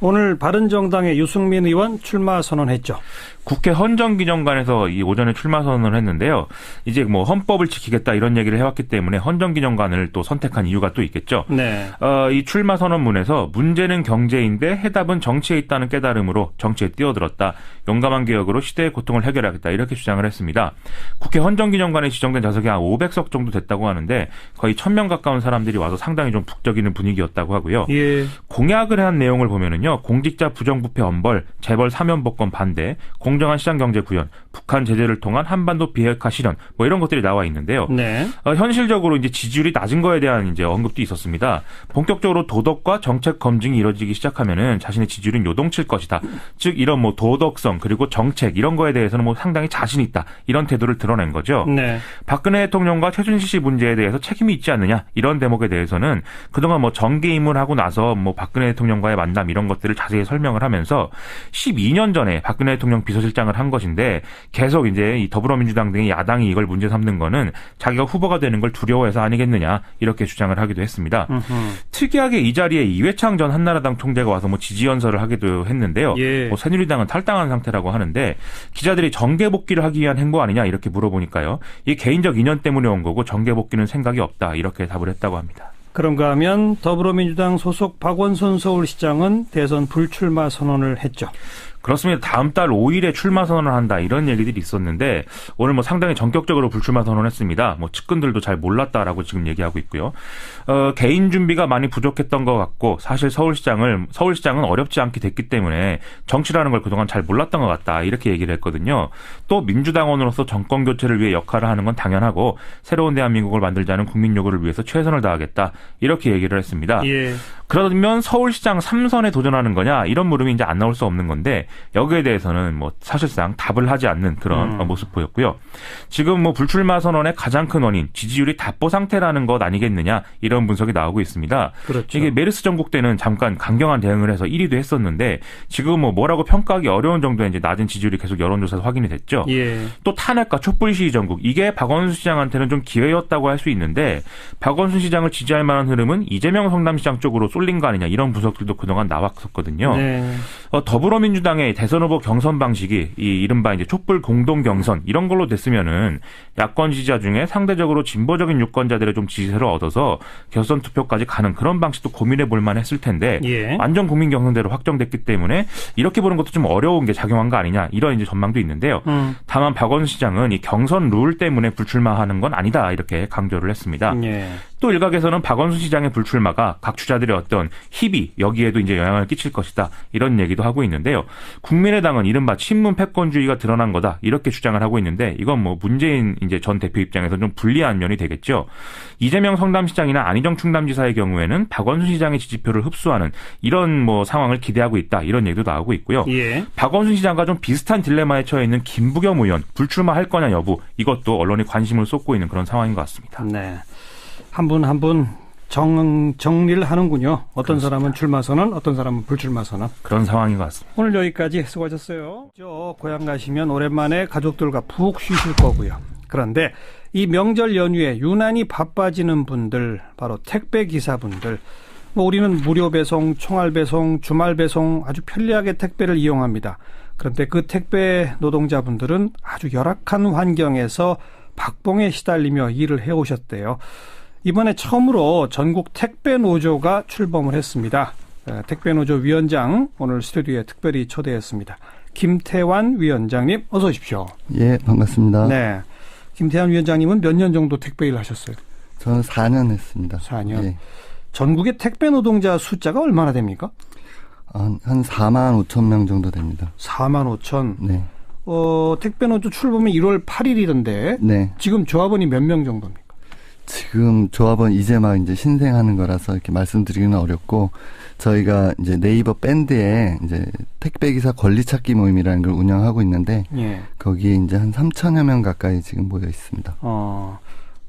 오늘 바른정당의 유승민 의원 출마 선언했죠. 국회 헌정기념관에서 이 오전에 출마 선언을 했는데요. 이제 뭐 헌법을 지키겠다 이런 얘기를 해왔기 때문에 헌정기념관을 또 선택한 이유가 또 있겠죠. 네. 이 출마 선언문에서 문제는 경제인데 해답은 정치에 있다는 깨달음으로 정치에 뛰어들었다. 용감한 개혁으로 시대의 고통을 해결하겠다. 이렇게 주장을 했습니다. 국회 헌정기념관에 지정된 좌석이 한 500석 정도 됐다고 하는데 거의 1000명 가까운 사람들이 와서 상당히 좀 북적이는 분위기였다고 하고요. 예. 공약을 한 내용을 보면은요. 공직자 부정부패 엄벌, 재벌 사면복권 반대, 공정한 시장경제 구현, 북한 제재를 통한 한반도 비핵화 실현, 뭐 이런 것들이 나와 있는데요. 네. 현실적으로 이제 지지율이 낮은 거에 대한 이제 언급도 있었습니다. 본격적으로 도덕과 정책 검증이 이루어지기 시작하면은 자신의 지지율은 요동칠 것이다. 즉 이런 뭐 도덕성 그리고 정책 이런 거에 대해서는 뭐 상당히 자신 있다. 이런 태도를 드러낸 거죠. 네. 박근혜 대통령과 최순실 씨 문제에 대해서 책임이 있지 않느냐 이런 대목에 대해서는 그동안 뭐 정계 입문하고 나서 뭐 박근혜 대통령과의 만남 이런 것들을 자세히 설명을 하면서 12년 전에 박근혜 대통령 비서실장을 한 것인데 계속 이제 이 더불어민주당 등의 야당이 이걸 문제 삼는 거는 자기가 후보가 되는 걸 두려워해서 아니겠느냐 이렇게 주장을 하기도 했습니다. 특이하게 이 자리에 이회창 전 한나라당 총재가 와서 뭐 지지연설을 하기도 했는데요. 예. 뭐 새누리당은 탈당한 상태라고 하는데 기자들이 정계 복귀를 하기 위한 행보 아니냐 이렇게 물어보니까요. 이 개인적 인연 때문에 온 거고 정계 복귀는 생각이 없다 이렇게 답을 했다고 합니다. 그런가 하면 더불어민주당 소속 박원순 서울시장은 대선 불출마 선언을 했죠. 그렇습니다. 다음 달 5일에 출마 선언을 한다 이런 얘기들이 있었는데 오늘 뭐 상당히 전격적으로 불출마 선언했습니다. 뭐 측근들도 잘 몰랐다라고 지금 얘기하고 있고요. 개인 준비가 많이 부족했던 것 같고 사실 서울시장은 어렵지 않게 됐기 때문에 정치라는 걸 그동안 잘 몰랐던 것 같다 이렇게 얘기를 했거든요. 또 민주당원으로서 정권 교체를 위해 역할을 하는 건 당연하고 새로운 대한민국을 만들자는 국민 요구를 위해서 최선을 다하겠다 이렇게 얘기를 했습니다. 예. 그러면 서울시장 3선에 도전하는 거냐 이런 물음이 이제 안 나올 수 없는 건데 여기에 대해서는 뭐 사실상 답을 하지 않는 그런 모습 보였고요. 지금 뭐 불출마 선언의 가장 큰 원인 지지율이 답보 상태라는 것 아니겠느냐 이런 분석이 나오고 있습니다. 그렇죠. 이게 메르스 전국 때는 잠깐 강경한 대응을 해서 1위도 했었는데 지금 뭐 뭐라고 평가하기 어려운 정도의 이제 낮은 지지율이 계속 여론조사에서 확인이 됐죠. 예. 또 탄핵과 촛불 시위 전국 이게 박원순 시장한테는 좀 기회였다고 할 수 있는데 박원순 시장을 지지할 만한 흐름은 이재명 성남시장 쪽으로 쏠린 거 아니냐 이런 분석들도 그동안 나왔었거든요. 네. 더불어민주당의 대선 후보 경선 방식이 이 이른바 이제 촛불 공동 경선 이런 걸로 됐으면은 야권 지지자 중에 상대적으로 진보적인 유권자들의 좀 지지세를 얻어서 결선 투표까지 가는 그런 방식도 고민해 볼 만했을 텐데 예. 완전 국민 경선대로 확정됐기 때문에 이렇게 보는 것도 좀 어려운 게 작용한 거 아니냐 이런 이제 전망도 있는데요. 다만 박원순 시장은 이 경선 룰 때문에 불출마하는 건 아니다 이렇게 강조를 했습니다. 예. 또 일각에서는 박원순 시장의 불출마가 각 주자들의 어떤 희비 여기에도 이제 영향을 끼칠 것이다 이런 얘기도 얘기도 하고 있는데요. 국민의당은 이른바 친문 패권주의가 드러난 거다 이렇게 주장을 하고 있는데 이건 뭐 문재인 이제 전 대표 입장에서 좀 불리한 면이 되겠죠. 이재명 성남시장이나 안희정 충남지사의 경우에는 박원순 시장의 지지표를 흡수하는 이런 뭐 상황을 기대하고 있다 이런 얘기도 나오고 있고요. 예. 박원순 시장과 좀 비슷한 딜레마에 처해 있는 김부겸 의원 불출마할 거냐 여부 이것도 언론이 관심을 쏟고 있는 그런 상황인 것 같습니다. 네. 한 분 한 분 정리를 하는군요. 어떤 그렇습니다. 사람은 출마 선언, 어떤 사람은 불출마 선언. 그런 상황인 것 같습니다. 오늘 여기까지 수고하셨어요. 고향 가시면 오랜만에 가족들과 푹 쉬실 거고요. 그런데 이 명절 연휴에 유난히 바빠지는 분들, 바로 택배 기사분들. 뭐 우리는 무료 배송, 총알 배송, 주말 배송 아주 편리하게 택배를 이용합니다. 그런데 그 택배 노동자분들은 아주 열악한 환경에서 박봉에 시달리며 일을 해오셨대요. 이번에 처음으로 전국 택배노조가 출범을 했습니다. 택배노조 위원장 오늘 스튜디오에 특별히 초대했습니다. 김태환 위원장님 어서 오십시오. 예, 반갑습니다. 네, 김태환 위원장님은 몇 년 정도 택배 일 하셨어요? 저는 4년 했습니다. 4년. 예. 전국의 택배 노동자 숫자가 얼마나 됩니까? 한 4만 5천 명 정도 됩니다. 4만 5천. 네. 택배노조 출범이 1월 8일이던데. 네. 지금 조합원이 몇 명 정도입니까? 지금 조합원 이제 막 이제 신생하는 거라서 이렇게 말씀드리기는 어렵고 저희가 이제 네이버 밴드에 이제 택배기사 권리찾기 모임이라는 걸 운영하고 있는데 예. 거기에 이제 한 3천여 명 가까이 지금 모여 있습니다.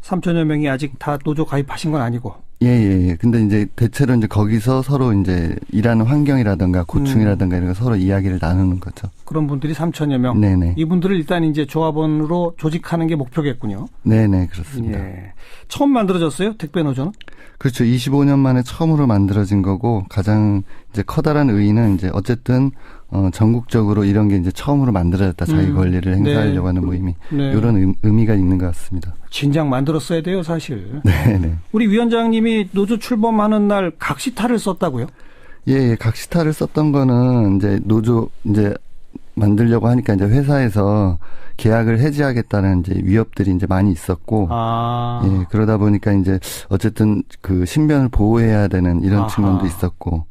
3천여 명이 아직 다 노조 가입하신 건 아니고. 예. 근데 이제 대체로 이제 거기서 서로 이제 일하는 환경이라든가 고충이라든가 이런 거 서로 이야기를 나누는 거죠. 그런 분들이 3천여 명. 네네. 이분들을 일단 이제 조합원으로 조직하는 게 목표겠군요. 네네, 그렇습니다. 예. 처음 만들어졌어요? 택배노조는? 그렇죠. 25년 만에 처음으로 만들어진 거고 가장 이제 커다란 의의는 이제 어쨌든 전국적으로 이런 게 이제 처음으로 만들어졌다. 자기 권리를 행사하려고 하는 모임이. 네. 이런 의미가 있는 것 같습니다. 진작 만들었어야 돼요, 사실. 네네. 우리 위원장님이 노조 출범하는 날 각시타를 썼다고요? 예, 각시타를 썼던 거는 이제 노조 이제 만들려고 하니까 이제 회사에서 계약을 해지하겠다는 이제 위협들이 이제 많이 있었고, 예, 그러다 보니까 이제 어쨌든 그 신변을 보호해야 되는 이런 측면도 있었고,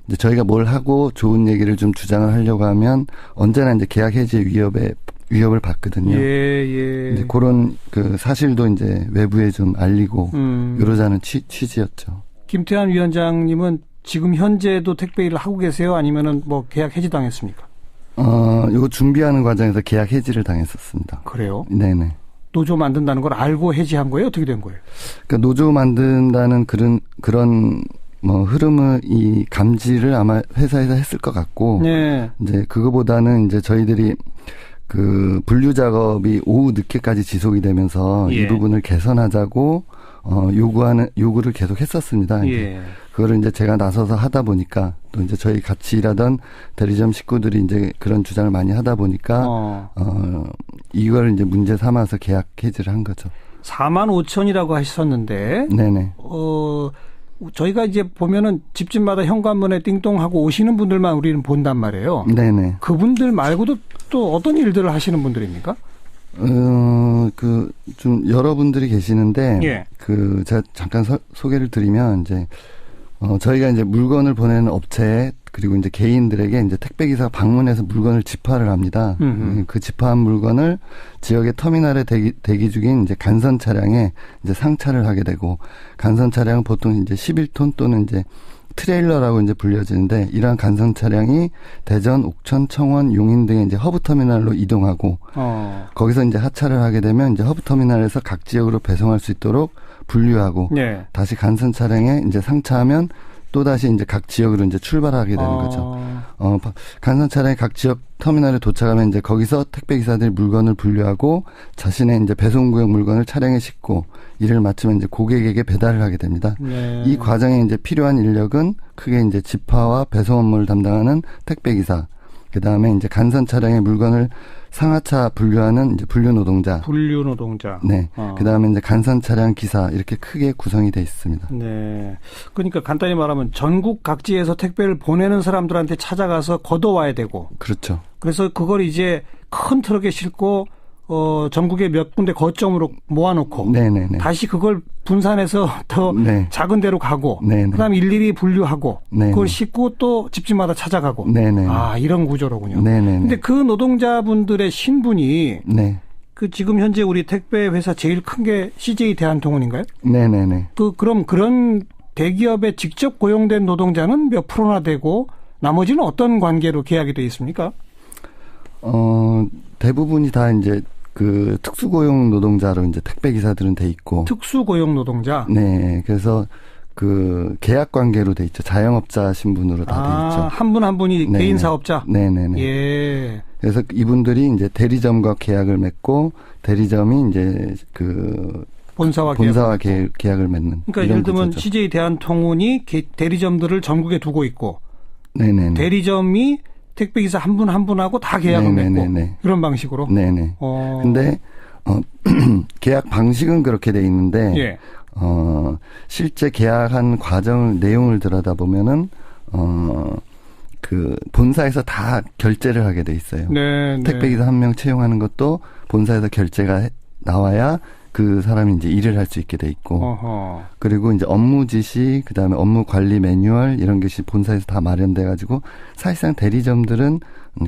이제 저희가 뭘 하고 좋은 얘기를 좀 주장을 하려고 하면 언제나 이제 계약 해지 위협을 받거든요. 예. 이제 그런 그 사실도 이제 외부에 좀 알리고 이러자는 취지였죠. 김태환 위원장님은 지금 현재도 택배 일을 하고 계세요? 아니면은 뭐 계약 해지 당했습니까? 이거 준비하는 과정에서 계약 해지를 당했었습니다. 그래요? 네네. 노조 만든다는 걸 알고 해지한 거예요? 어떻게 된 거예요? 그러니까 노조 만든다는 그런 뭐 흐름을 이 감지를 아마 회사에서 했을 것 같고, 네. 이제 그거보다는 이제 저희들이 그 분류 작업이 오후 늦게까지 지속이 되면서 이 부분을 개선하자고 요구를 계속 했었습니다. 예. 그거를 이제 제가 나서서 하다 보니까 또 이제 저희 같이 일하던 대리점 식구들이 이제 그런 주장을 많이 하다 보니까 이걸 이제 문제 삼아서 계약 해지를 한 거죠. 4만 5천이라고 하셨었는데, 네네. 저희가 이제 보면은 집집마다 현관문에 띵동하고 오시는 분들만 우리는 본단 말이에요. 네네. 그분들 말고도 또 어떤 일들을 하시는 분들입니까? 좀 여러분들이 계시는데, 예. 제가 잠깐 소개를 드리면 이제 저희가 이제 물건을 보내는 업체 그리고 이제 개인들에게 이제 택배기사가 방문해서 물건을 집화를 합니다. 그 집화한 물건을 지역의 터미널에 대기 중인 이제 간선 차량에 이제 상차를 하게 되고, 간선 차량은 보통 이제 11톤 또는 이제 트레일러라고 이제 불려지는데, 이러한 간선 차량이 대전, 옥천, 청원, 용인 등의 이제 허브 터미널로 이동하고, 거기서 이제 하차를 하게 되면 이제 허브 터미널에서 각 지역으로 배송할 수 있도록 분류하고, 네. 다시 간선 차량에 이제 상차하면 또 다시 이제 각 지역으로 이제 출발하게 되는 거죠. 간선 차량이 각 지역 터미널에 도착하면 이제 거기서 택배 기사들이 물건을 분류하고 자신의 이제 배송 구역 물건을 차량에 싣고 일을 마치면 이제 고객에게 배달을 하게 됩니다. 네. 이 과정에 이제 필요한 인력은 크게 이제 집화와 배송 업무를 담당하는 택배 기사, 그 다음에 이제 간선 차량의 물건을 상하차 분류하는 이제 분류 노동자. 네. 그 다음에 이제 간선 차량 기사, 이렇게 크게 구성이 돼 있습니다. 네. 그러니까 간단히 말하면 전국 각지에서 택배를 보내는 사람들한테 찾아가서 걷어와야 되고. 그렇죠. 그래서 그걸 이제 큰 트럭에 싣고 전국에 몇 군데 거점으로 모아놓고 네네네. 다시 그걸 분산해서 더 네. 작은 데로 가고 네네. 그다음 일일이 분류하고 네네. 그걸 싣고 또 집집마다 찾아가고 네네. 아 이런 구조로군요. 네네. 근데 그 노동자분들의 신분이 네. 그 지금 현재 우리 택배 회사 제일 큰 게 CJ 대한통운인가요? 네네네. 그럼 그런 대기업에 직접 고용된 노동자는 몇 프로나 되고 나머지는 어떤 관계로 계약이 돼 있습니까? 대부분이 다 이제 그 특수고용 노동자로 이제 택배 기사들은 돼 있고. 특수고용 노동자. 네. 그래서 그 계약 관계로 돼 있죠. 자영업자 신분으로 다 돼 있죠. 한 분 한 분이 네네. 개인 사업자. 네네네. 예. 그래서 이분들이 이제 대리점과 계약을 맺고 대리점이 이제 그 본사와 계약을 맺는. 그러니까 예를 들면 구조죠. CJ 대한통운이 대리점들을 전국에 두고 있고. 네네네. 대리점이 택배기사 한 분 한 분하고 다 계약을 네네네네. 맺고 이런 방식으로. 네네. 근데 계약 방식은 그렇게 돼 있는데 예. 실제 계약한 과정 내용을 들여다보면은 그 본사에서 다 결제를 하게 돼 있어요. 네, 택배기사 한 명 채용하는 것도 본사에서 결제가 나와야 그 사람이 이제 일을 할 수 있게 돼 있고. 어허. 그리고 이제 업무 지시, 그다음에 업무 관리 매뉴얼 이런 것이 본사에서 다 마련돼 가지고 사실상 대리점들은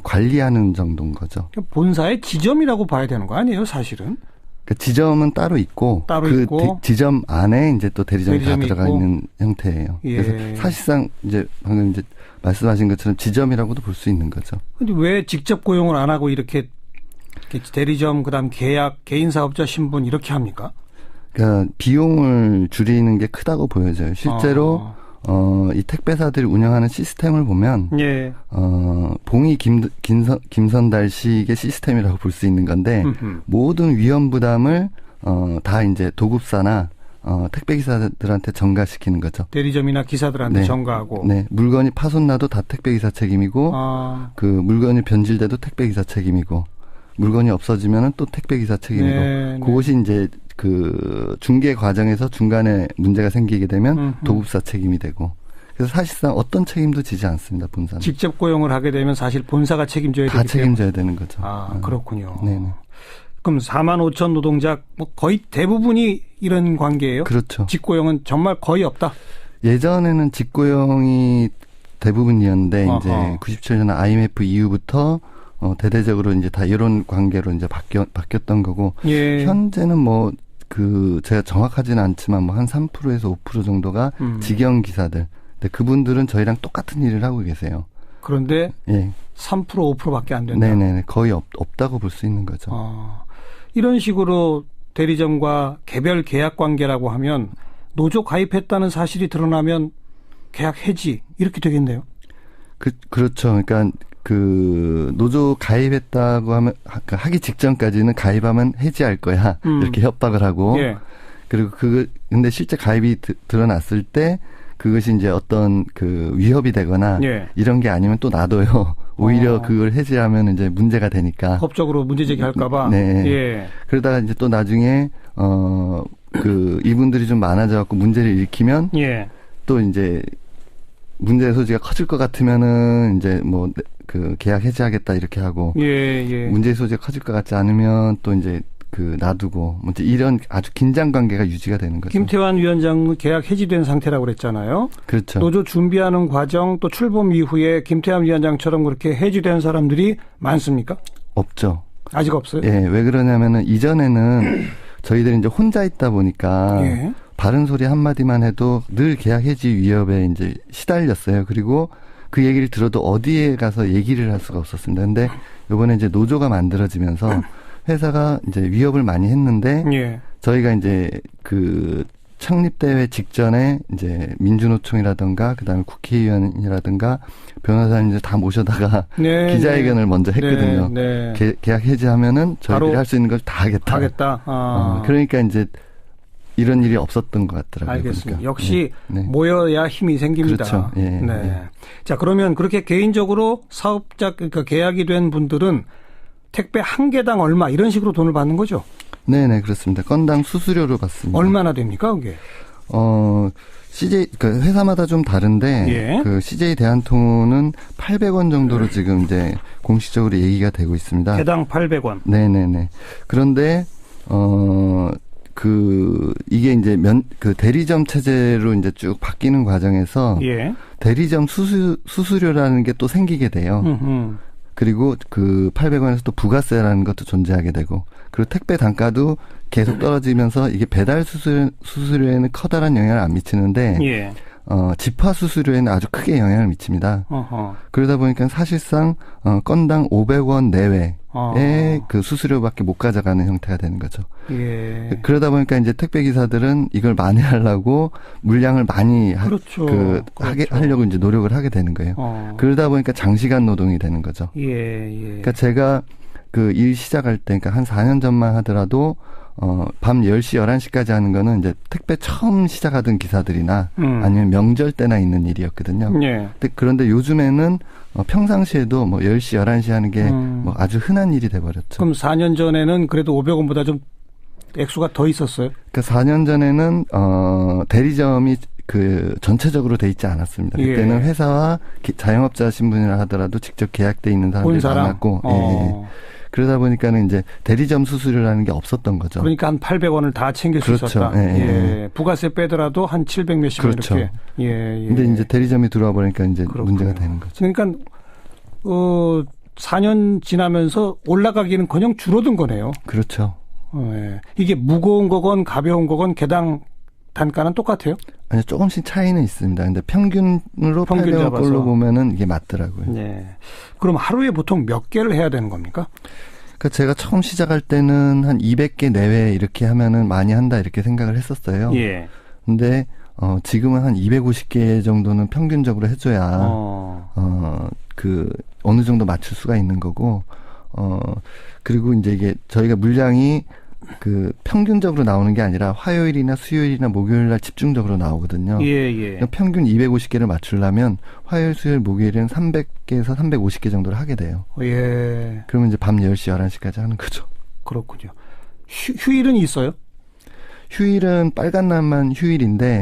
관리하는 정도인 거죠. 본사의 지점이라고 봐야 되는 거 아니에요, 사실은? 그 지점은 따로 있고 그 지점 안에 이제 또 대리점이 다 들어가 있고. 있는 형태예요. 예. 그래서 사실상 이제 방금 이제 말씀하신 것처럼 지점이라고도 볼 수 있는 거죠. 근데 왜 직접 고용을 안 하고 이렇게 대리점, 그다음 계약, 개인 사업자 신분 이렇게 합니까? 그러니까 비용을 줄이는 게 크다고 보여져요. 실제로 이 택배사들이 운영하는 시스템을 보면 예. 봉이 김선달식의 시스템이라고 볼 수 있는 건데 모든 위험 부담을 다 이제 도급사나 택배기사들한테 전가시키는 거죠. 대리점이나 기사들한테 네. 전가하고. 네, 물건이 파손나도 다 택배기사 책임이고 그 물건이 변질돼도 택배기사 책임이고 물건이 없어지면은 또 택배기사 책임이고 네, 그것이 이제 그 중개 과정에서 중간에 문제가 생기게 되면 도급사 책임이 되고 그래서 사실상 어떤 책임도 지지 않습니다. 본사는. 직접 고용을 하게 되면 사실 본사가 책임져야 되기 때문에. 다 책임져야 되는 거죠. 그렇군요. 네네. 그럼 4만 5천 노동자 뭐 거의 대부분이 이런 관계예요? 그렇죠. 직고용은 정말 거의 없다? 예전에는 직고용이 대부분이었는데 어허. 이제 97년 IMF 이후부터 대대적으로 이제 다 이런 관계로 이제 바뀌었던 거고 예. 현재는 뭐 그 제가 정확하지는 않지만 뭐 한 3%에서 5% 정도가 직영 기사들. 근데 그분들은 저희랑 똑같은 일을 하고 계세요. 그런데 예. 3% 5%밖에 안 된다. 네네 거의 없다고 볼 수 있는 거죠. 이런 식으로 대리점과 개별 계약 관계라고 하면 노조 가입했다는 사실이 드러나면 계약 해지 이렇게 되겠네요. 그렇죠. 그러니까 그 노조 가입했다고 하면 하기 직전까지는 가입하면 해지할 거야 이렇게 협박을 하고 예. 그리고 근데 실제 가입이 드러났을 때 그것이 이제 어떤 그 위협이 되거나 예. 이런 게 아니면 또 놔둬요. 오히려 그걸 해지하면 이제 문제가 되니까 법적으로 문제 제기할까봐. 네. 예. 그러다가 이제 또 나중에 그 이분들이 좀 많아져 갖고 문제를 일으키면 예. 또 이제 문제의 소지가 커질 것 같으면은 이제 뭐 그 계약 해지하겠다 이렇게 하고 예. 문제의 소지가 커질 것 같지 않으면 또 이제 그 놔두고 뭐 이런 아주 긴장 관계가 유지가 되는 거죠. 김태환 위원장은 계약 해지된 상태라고 그랬잖아요. 그렇죠. 노조 준비하는 과정 또 출범 이후에 김태환 위원장처럼 그렇게 해지된 사람들이 많습니까? 없죠. 아직 없어요? 예, 왜 그러냐면은 이전에는 저희들이 이제 혼자 있다 보니까 예. 바른 소리 한마디만 해도 늘 계약 해지 위협에 이제 시달렸어요. 그리고 그 얘기를 들어도 어디에 가서 얘기를 할 수가 없었습니다. 근데 이번에 이제 노조가 만들어지면서 회사가 이제 위협을 많이 했는데 예. 저희가 이제 그 창립대회 직전에 이제 민주노총이라든가 그다음에 국회의원이라든가 변호사님들 다 모셔다가 네, 기자회견을 먼저 했거든요. 네. 계약 해지하면은 저희들이 할 수 있는 걸 다 하겠다. 그러니까 이제 이런 일이 없었던 것 같더라고요. 알겠습니다. 보니까. 역시 네. 모여야 힘이 생깁니다. 그렇죠. 예, 네. 예. 자, 그러면 그렇게 개인적으로 사업자, 그러니까 계약이 된 분들은 택배 한 개당 얼마 이런 식으로 돈을 받는 거죠? 네네, 그렇습니다. 건당 수수료로 받습니다. 얼마나 됩니까, 그게? CJ 그 회사마다 좀 다른데 예. 그 CJ 대한통운은 800원 정도로 지금 이제 공식적으로 얘기가 되고 있습니다. 개당 800원. 네네네. 그런데 이게 이제 그 대리점 체제로 이제 쭉 바뀌는 과정에서 예. 대리점 수수료라는 게 또 생기게 돼요. 그리고 그 800원에서 또 부가세라는 것도 존재하게 되고, 그리고 택배 단가도 계속 떨어지면서 이게 배달 수수료에는 커다란 영향을 안 미치는데, 예. 집화 수수료에는 아주 크게 영향을 미칩니다. 어허. 그러다 보니까 사실상 건당 500원 내외의 그 수수료밖에 못 가져가는 형태가 되는 거죠. 예. 그러다 보니까 이제 택배 기사들은 이걸 만회하려고 물량을 많이 그렇죠. 하려고 이제 노력을 하게 되는 거예요. 그러다 보니까 장시간 노동이 되는 거죠. 예. 그러니까 제가 그 일 시작할 때, 그러니까 한 4년 전만 하더라도 밤 10시, 11시까지 하는 거는 이제 택배 처음 시작하던 기사들이나 아니면 명절 때나 있는 일이었거든요. 예. 그런데 요즘에는 평상시에도 뭐 10시, 11시 하는 게 뭐 아주 흔한 일이 돼버렸죠. 그럼 4년 전에는 그래도 500원보다 좀 액수가 더 있었어요? 그러니까 4년 전에는 대리점이 그 전체적으로 돼 있지 않았습니다. 그때는 예. 회사와 자영업자 신분이라 하더라도 직접 계약돼 있는 사람들이 많았고, 예. 그러다 보니까는 이제 대리점 수수료라는 게 없었던 거죠. 그러니까 한 800원을 다 챙길 그렇죠. 수 있었다. 예. 부가세 빼더라도 한 700 몇십 원 그렇죠. 이렇게. 예. 근데 이제 대리점이 들어와 보니까 이제 그렇군요. 문제가 되는 거죠. 그러니까 4년 지나면서 올라가기는커녕 줄어든 거네요. 그렇죠. 예. 이게 무거운 거건 가벼운 거건 개당 단가는 똑같아요? 아니요, 조금씩 차이는 있습니다. 근데 평균으로 800원 꼴로 보면은 이게 맞더라고요. 네. 그럼 하루에 보통 몇 개를 해야 되는 겁니까? 그러니까 제가 처음 시작할 때는 한 200개 내외 이렇게 하면은 많이 한다 이렇게 생각을 했었어요. 예. 근데 지금은 한 250개 정도는 평균적으로 해줘야 어느 정도 맞출 수가 있는 거고, 그리고 이제 이게 저희가 물량이 그 평균적으로 나오는 게 아니라 화요일이나 수요일이나 목요일날 집중적으로 나오거든요. 예. 그러니까 평균 250개를 맞추려면 화요일, 수요일, 목요일은 300개에서 350개 정도를 하게 돼요. 예. 그러면 이제 밤 10시, 11시까지 하는 거죠. 그렇군요. 휴일은 있어요? 휴일은 빨간 날만 휴일인데,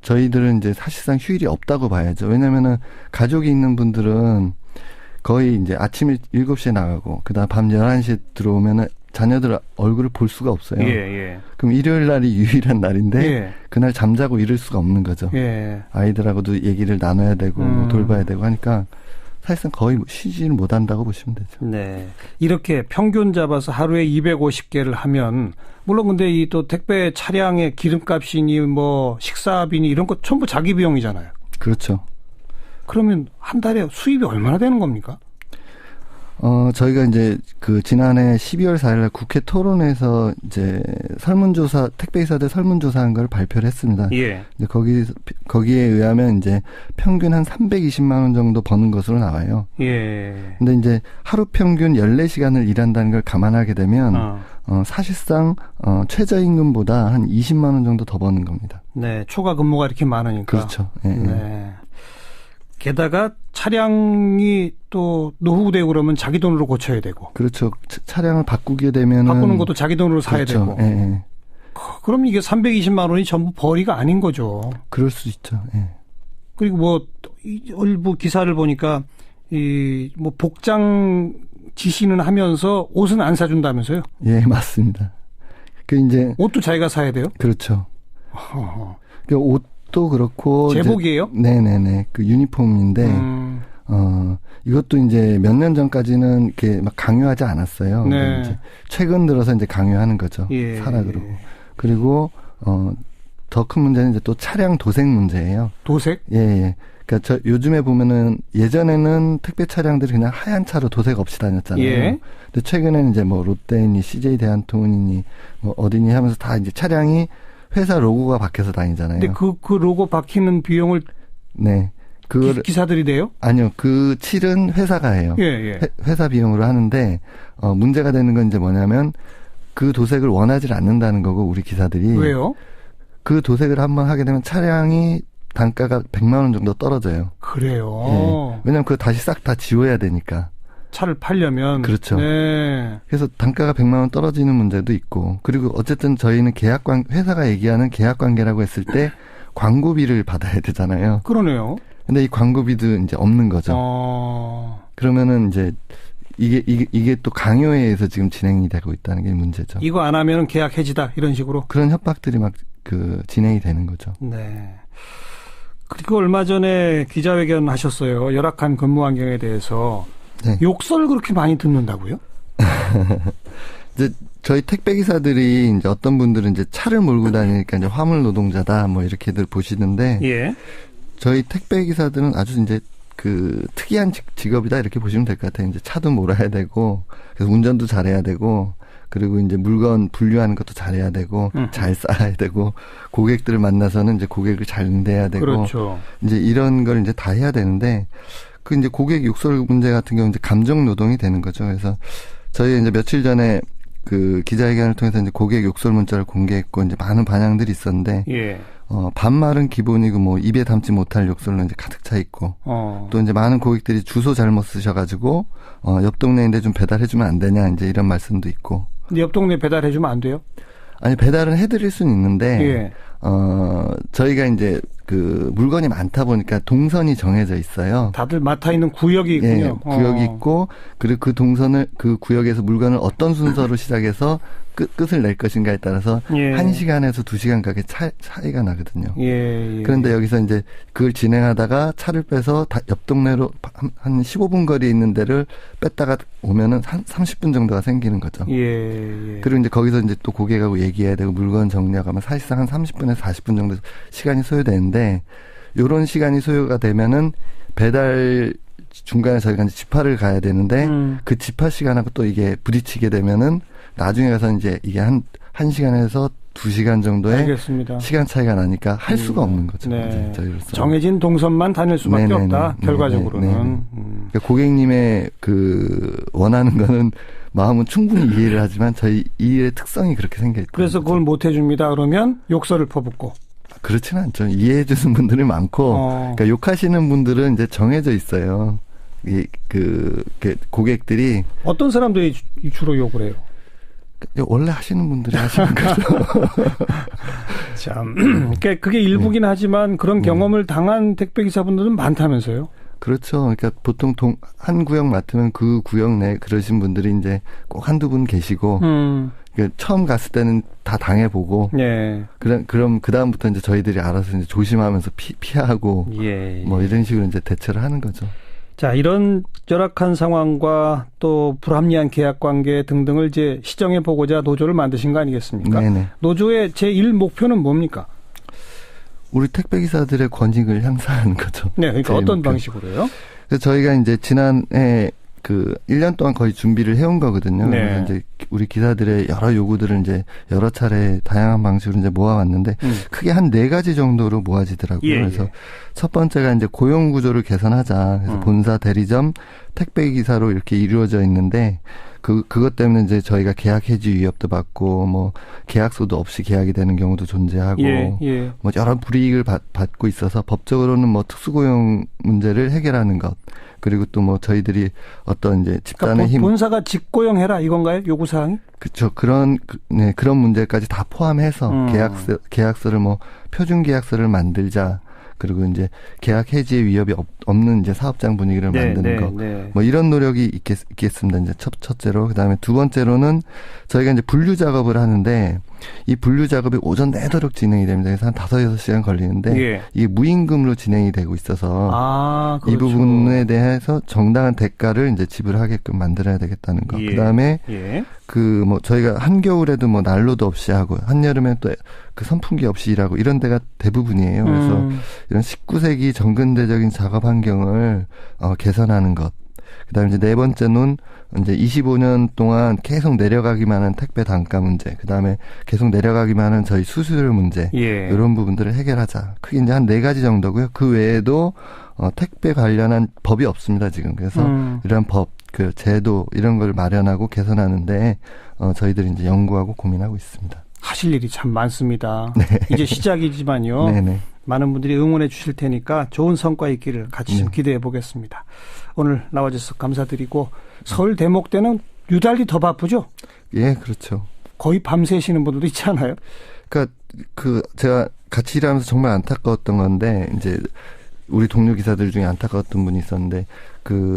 저희들은 이제 사실상 휴일이 없다고 봐야죠. 왜냐면은 가족이 있는 분들은 거의 이제 아침 7시에 나가고, 그 다음 밤 11시에 들어오면은 자녀들 얼굴을 볼 수가 없어요. 예. 그럼 일요일 날이 유일한 날인데, 예. 그날 잠자고 이럴 수가 없는 거죠. 예. 아이들하고도 얘기를 나눠야 되고, 돌봐야 되고 하니까, 사실상 거의 쉬지는 못한다고 보시면 되죠. 네. 이렇게 평균 잡아서 하루에 250개를 하면, 물론 근데 이 또 택배 차량의 기름값이니 뭐 식사비니 이런 거 전부 자기 비용이잖아요. 그렇죠. 그러면 한 달에 수입이 얼마나 되는 겁니까? 저희가 이제 그 지난해 12월 4일날 국회 토론에서 이제 설문조사, 택배기사들 설문조사한 걸 발표를 했습니다. 예. 이제 거기에 의하면 이제 평균 한 320만 원 정도 버는 것으로 나와요. 예. 근데 이제 하루 평균 14시간을 일한다는 걸 감안하게 되면, 사실상, 최저임금보다 한 20만 원 정도 더 버는 겁니다. 네. 초과 근무가 이렇게 많으니까. 그렇죠. 예. 네. 게다가 차량이 또 노후되고 그러면 자기 돈으로 고쳐야 되고. 그렇죠. 차량을 바꾸게 되면 바꾸는 것도 자기 돈으로 사야 그렇죠. 되고. 예. 그럼 이게 320만 원이 전부 벌이가 아닌 거죠. 그럴 수 있죠. 예. 그리고 뭐 일부 기사를 보니까 이 뭐 복장 지시는 하면서 옷은 안 사준다면서요? 예, 맞습니다. 그 이제 옷도 자기가 사야 돼요? 그렇죠. 그 옷도 그렇고 제복이에요? 네네네. 그 유니폼인데 이것도 이제 몇 년 전까지는 이렇게 막 강요하지 않았어요. 네. 이제 최근 들어서 이제 강요하는 거죠. 예. 사라 그러고. 그리고 더 큰 문제는 이제 또 차량 도색 문제예요. 도색? 예. 그러니까 요즘에 보면은 예전에는 택배 차량들이 그냥 하얀 차로 도색 없이 다녔잖아요. 예. 근데 최근에는 이제 뭐 롯데니, CJ 대한통운이니 뭐 어디니 하면서 다 이제 차량이 회사 로고가 박혀서 다니잖아요. 근데 그 로고 박히는 비용을 네. 기사들이 내요? 아니요. 그 칠은 회사가 해요. 예. 회사 비용으로 하는데 문제가 되는 건 이제 뭐냐면 그 도색을 원하지 않는다는 거고 우리 기사들이. 왜요? 그 도색을 한번 하게 되면 차량이 단가가 100만 원 정도 떨어져요. 그래요. 예. 왜냐면 그거 다시 싹 다 지워야 되니까. 차를 팔려면. 그렇죠. 네. 그래서 단가가 100만 원 떨어지는 문제도 있고, 그리고 어쨌든 저희는 회사가 얘기하는 계약 관계라고 했을 때 광고비를 받아야 되잖아요. 그러네요. 근데 이 광고비도 이제 없는 거죠. 그러면은 이제 이게 또 강요에 의해서 지금 진행이 되고 있다는 게 문제죠. 이거 안 하면 계약 해지다 이런 식으로. 그런 협박들이 막 진행이 되는 거죠. 네. 그리고 얼마 전에 기자회견 하셨어요. 열악한 근무 환경에 대해서. 네. 욕설을 그렇게 많이 듣는다고요? 이제 저희 택배 기사들이 이제 어떤 분들은 이제 차를 몰고 다니니까 이제 화물 노동자다 뭐 이렇게들 보시는데, 예. 저희 택배 기사들은 아주 이제 특이한 직업이다 이렇게 보시면 될 것 같아요. 이제 차도 몰아야 되고, 그래서 운전도 잘해야 되고, 그리고 이제 물건 분류하는 것도 잘해야 되고, 잘 쌓아야 되고, 고객들을 만나서는 이제 고객을 잘 응대해야 되고, 그렇죠. 이제 이런 걸 이제 다 해야 되는데, 이제 고객 욕설 문제 같은 경우는 이제 감정 노동이 되는 거죠. 그래서 저희 이제 며칠 전에 기자회견을 통해서 이제 고객 욕설 문자를 공개했고, 이제 많은 반향들이 있었는데, 예. 반말은 기본이고, 뭐, 입에 담지 못할 욕설로 이제 가득 차 있고, 또 이제 많은 고객들이 주소 잘못 쓰셔가지고, 옆 동네인데 좀 배달해주면 안 되냐, 이제 이런 말씀도 있고. 근데 옆 동네 배달해주면 안 돼요? 아니, 배달은 해드릴 수는 있는데, 예. 저희가 이제 물건이 많다 보니까 동선이 정해져 있어요. 다들 맡아 있는 구역이 있군요. 예, 구역이 있고, 그리고 그 구역에서 물건을 어떤 순서로 시작해서 끝을 낼 것인가에 따라서 예. 1시간에서 2시간 가게 차이가 나거든요. 예. 그런데 여기서 이제 그걸 진행하다가 차를 빼서 옆 동네로 한 15분 거리에 있는 데를 뺐다가 오면은 한 30분 정도가 생기는 거죠. 예. 그리고 이제 거기서 이제 또 고객하고 얘기해야 되고 물건 정리하고 하면 사실상 한 30분에서 40분 정도 시간이 소요되는데, 요런 시간이 소요가 되면은 배달 중간에 저희가 이제 집화를 가야 되는데, 그 집화 시간하고 또 이게 부딪히게 되면은 나중에 가서 이제 이게 한 1시간에서 2시간 정도의 알겠습니다. 시간 차이가 나니까 할 수가 없는 거죠. 네. 정해진 동선만 다닐 수밖에 네네네. 없다. 결과적으로는. 그러니까 고객님의 원하는 거는 마음은 충분히 이해를 하지만 저희 이 일의 특성이 그렇게 생겨 있다. 그래서 그걸 못 해줍니다. 그러면 욕설을 퍼붓고. 그렇지는 않죠. 이해해 주는 분들이 많고, 그러니까 욕하시는 분들은 이제 정해져 있어요. 고객들이. 어떤 사람들이 주로 욕을 해요? 원래 하시는 분들이 하시는 거죠. 참, 그게 일부긴 하지만 그런 경험을 당한 택배기사분들은 많다면서요? 그렇죠. 그러니까 보통 한 구역 맡으면 그 구역 내에 그러신 분들이 이제 꼭 한두 분 계시고, 그러니까 처음 갔을 때는 다 당해보고, 예. 그럼 그다음부터 이제 저희들이 알아서 이제 조심하면서 피하고, 예. 뭐 이런 식으로 이제 대처를 하는 거죠. 자, 이런 열악한 상황과 또 불합리한 계약 관계 등등을 이제 시정해 보고자 노조를 만드신 거 아니겠습니까? 네네. 노조의 제1 목표는 뭡니까? 우리 택배기사들의 권익을 향상하는 거죠. 네, 그러니까 어떤 방식으로요? 그래서 저희가 이제 지난해 1년 동안 거의 준비를 해온 거거든요. 네. 그래서 이제 우리 기사들의 여러 요구들을 이제 여러 차례 다양한 방식으로 이제 모아왔는데 크게 한 4가지 정도로 모아지더라고요. 예, 그래서 첫 번째가 이제 고용 구조를 개선하자. 그래서 본사, 대리점, 택배 기사로 이렇게 이루어져 있는데 그것 때문에 이제 저희가 계약 해지 위협도 받고 뭐 계약서도 없이 계약이 되는 경우도 존재하고 뭐 여러 불이익을 받고 있어서 법적으로는 뭐 특수고용 문제를 해결하는 것. 그리고 또 뭐 저희들이 어떤 이제 집단의 그러니까 힘. 본사가 직고용해라 이건가요? 요구사항이? 그렇죠. 그런 문제까지 다 포함해서 계약서를 뭐 표준 계약서를 만들자. 그리고 이제 계약 해지의 위협이 없는 이제 사업장 분위기를 만드는 거. 뭐 이런 노력이 있겠습니다. 이제 첫째로. 그다음에 두 번째로는 저희가 이제 분류 작업을 하는데 이 분류 작업이 오전 내도록 진행이 됩니다. 그래서 한 5-6시간 걸리는데 이게 무임금으로 진행이 되고 있어서 그렇죠. 이 부분에 대해서 정당한 대가를 이제 지불하게끔 만들어야 되겠다는 거. 그다음에 뭐 저희가 한겨울에도 뭐 난로도 없이 하고 한여름에 또 선풍기 없이 일하고 이런 데가 대부분이에요. 그래서 이런 19세기 정근대적인 작업 환경을 개선하는 것. 그다음에 이제 네 번째는 이제 25년 동안 계속 내려가기만 한 택배 단가 문제. 그다음에 계속 내려가기만 한 저희 수수료 문제. 이런 부분들을 해결하자. 크게 이제 한 4가지 정도고요. 그 외에도 택배 관련한 법이 없습니다, 지금. 그래서 이런 법, 제도 이런 걸 마련하고 개선하는데 저희들이 이제 연구하고 고민하고 있습니다. 하실 일이 참 많습니다. 네. 이제 시작이지만요. 네네. 많은 분들이 응원해 주실 테니까 좋은 성과 있기를 같이 좀 기대해 보겠습니다. 오늘 나와주셔서 감사드리고 서울 대목 때는 유달리 더 바쁘죠? 예, 그렇죠. 거의 밤새시는 분들도 있지 않아요? 그러니까 제가 같이 일하면서 정말 안타까웠던 건데 이제 우리 동료 기사들 중에 안타까웠던 분이 있었는데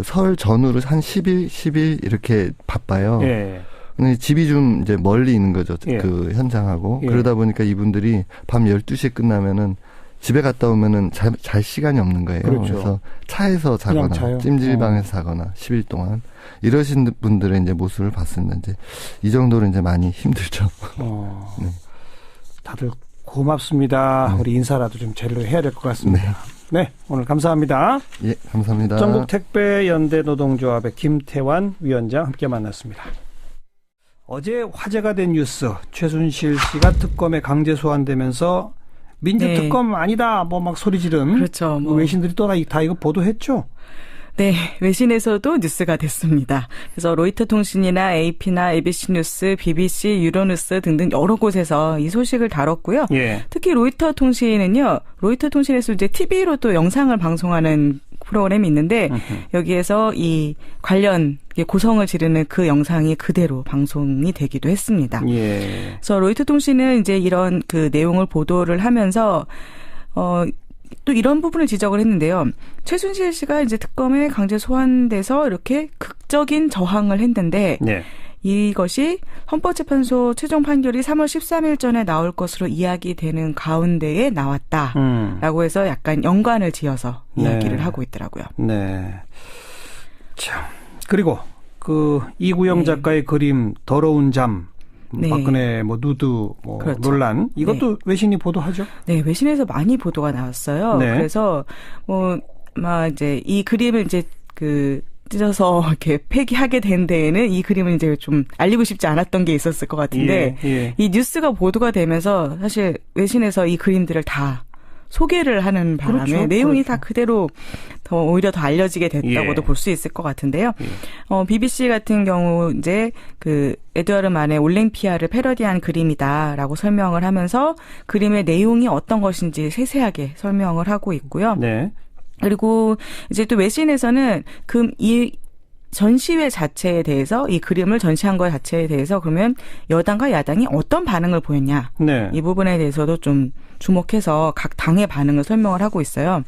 설 전후로 한 10일 이렇게 바빠요. 예. 근데 집이 좀 이제 멀리 있는 거죠. 예. 그 현장하고. 예. 그러다 보니까 이분들이 밤 12시에 끝나면은 집에 갔다 오면은 잘 시간이 없는 거예요. 그렇죠. 그래서 차에서 자거나 찜질방에서 자거나 10일 동안 이러신 분들의 이제 모습을 봤습니다. 이제 이 정도로 이제 많이 힘들죠. 네. 다들 고맙습니다. 우리 인사라도 좀 제대로 해야 될 것 같습니다. 네, 오늘 감사합니다. 예, 감사합니다. 전국택배연대노동조합의 김태환 위원장 함께 만났습니다. 어제 화제가 된 뉴스, 최순실 씨가 특검에 강제 소환되면서 민주특검 아니다, 뭐 막 소리 지른. 그렇죠. 외신들이 또 다 이거 보도했죠? 네, 외신에서도 뉴스가 됐습니다. 그래서 로이터 통신이나 AP나 ABC 뉴스, BBC, 유로뉴스 등등 여러 곳에서 이 소식을 다뤘고요. 예. 특히 로이터 통신은요, 로이터 통신에서 이제 TV로 또 영상을 방송하는 프로그램이 있는데 여기에서 이 관련 고성을 지르는 그 영상이 그대로 방송이 되기도 했습니다. 예. 그래서 로이터 통신은 이제 이런 그 내용을 보도를 하면서 또 이런 부분을 지적을 했는데요. 최순실 씨가 이제 특검에 강제 소환돼서 이렇게 극적인 저항을 했는데 네. 이것이 헌법재판소 최종 판결이 3월 13일 전에 나올 것으로 이야기되는 가운데에 나왔다라고 해서 약간 연관을 지어서 이야기를 하고 있더라고요. 네. 참. 그리고 이구영 작가의 그림 더러운 잠. 박근혜 누드 그렇죠. 논란 이것도 외신이 보도하죠? 네, 외신에서 많이 보도가 나왔어요. 네. 그래서 이제 이 그림을 이제 찢어서 이렇게 폐기하게 된 데에는 이 그림을 이제 좀 알리고 싶지 않았던 게 있었을 것 같은데 이 뉴스가 보도가 되면서 사실 외신에서 이 그림들을 다 소개를 하는 바람에 내용이 다 그대로 오히려 더 알려지게 됐다고도 볼 수 있을 것 같은데요. BBC 같은 경우 이제 에드와르 만의 올랭피아를 패러디한 그림이다라고 설명을 하면서 그림의 내용이 어떤 것인지 세세하게 설명을 하고 있고요. 네. 그리고 이제 또 외신에서는 이 전시회 자체에 대해서 이 그림을 전시한 것 자체에 대해서 그러면 여당과 야당이 어떤 반응을 보였냐. 네. 이 부분에 대해서도 좀 주목해서 각 당의 반응을 설명을 하고 있어요.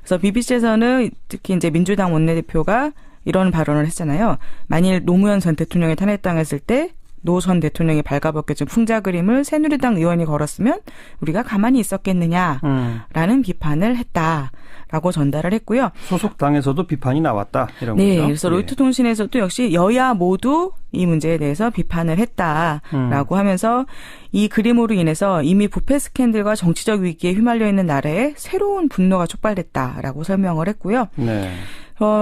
그래서 BBC에서는 특히 이제 민주당 원내대표가 이런 발언을 했잖아요. 만일 노무현 전 대통령이 탄핵당했을 때 노 전 대통령이 발가벗겨진 풍자 그림을 새누리당 의원이 걸었으면 우리가 가만히 있었겠느냐라는 비판을 했다라고 전달을 했고요. 소속 당에서도 비판이 나왔다 이런 네, 거죠. 그래서 로이터 통신에서도 역시 여야 모두 이 문제에 대해서 비판을 했다라고 하면서 이 그림으로 인해서 이미 부패 스캔들과 정치적 위기에 휘말려 있는 나라에 새로운 분노가 촉발됐다라고 설명을 했고요. 네.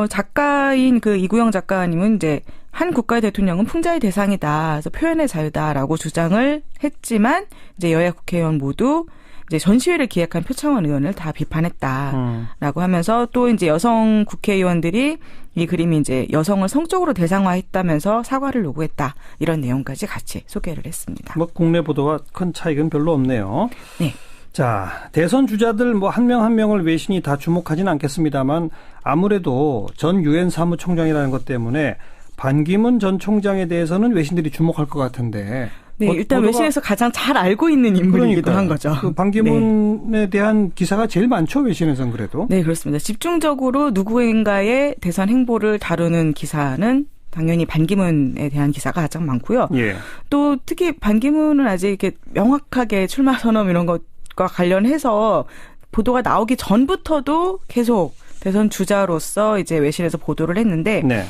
작가인 이구영 작가님은 이제 한 국가의 대통령은 풍자의 대상이다. 그래서 표현의 자유다라고 주장을 했지만 이제 여야 국회의원 모두 이제 전시회를 기획한 표창원 의원을 다 비판했다라고 하면서 또 이제 여성 국회의원들이 이 그림이 이제 여성을 성적으로 대상화했다면서 사과를 요구했다. 이런 내용까지 같이 소개를 했습니다. 국내 보도와 큰 차이는 별로 없네요. 네. 자, 대선 주자들 한 명 한 명을 외신이 다 주목하지는 않겠습니다만 아무래도 전 유엔 사무총장이라는 것 때문에 반기문 전 총장에 대해서는 외신들이 주목할 것 같은데. 네, 일단 외신에서 가장 잘 알고 있는 인물이기도 한 거죠. 반기문에 대한 기사가 제일 많죠, 외신에서는 그래도. 네, 그렇습니다. 집중적으로 누구인가의 대선 행보를 다루는 기사는 당연히 반기문에 대한 기사가 가장 많고요. 예. 또 특히 반기문은 아직 이렇게 명확하게 출마 선언 이런 것과 관련해서 보도가 나오기 전부터도 계속 대선 주자로서 이제 외신에서 보도를 했는데. 네.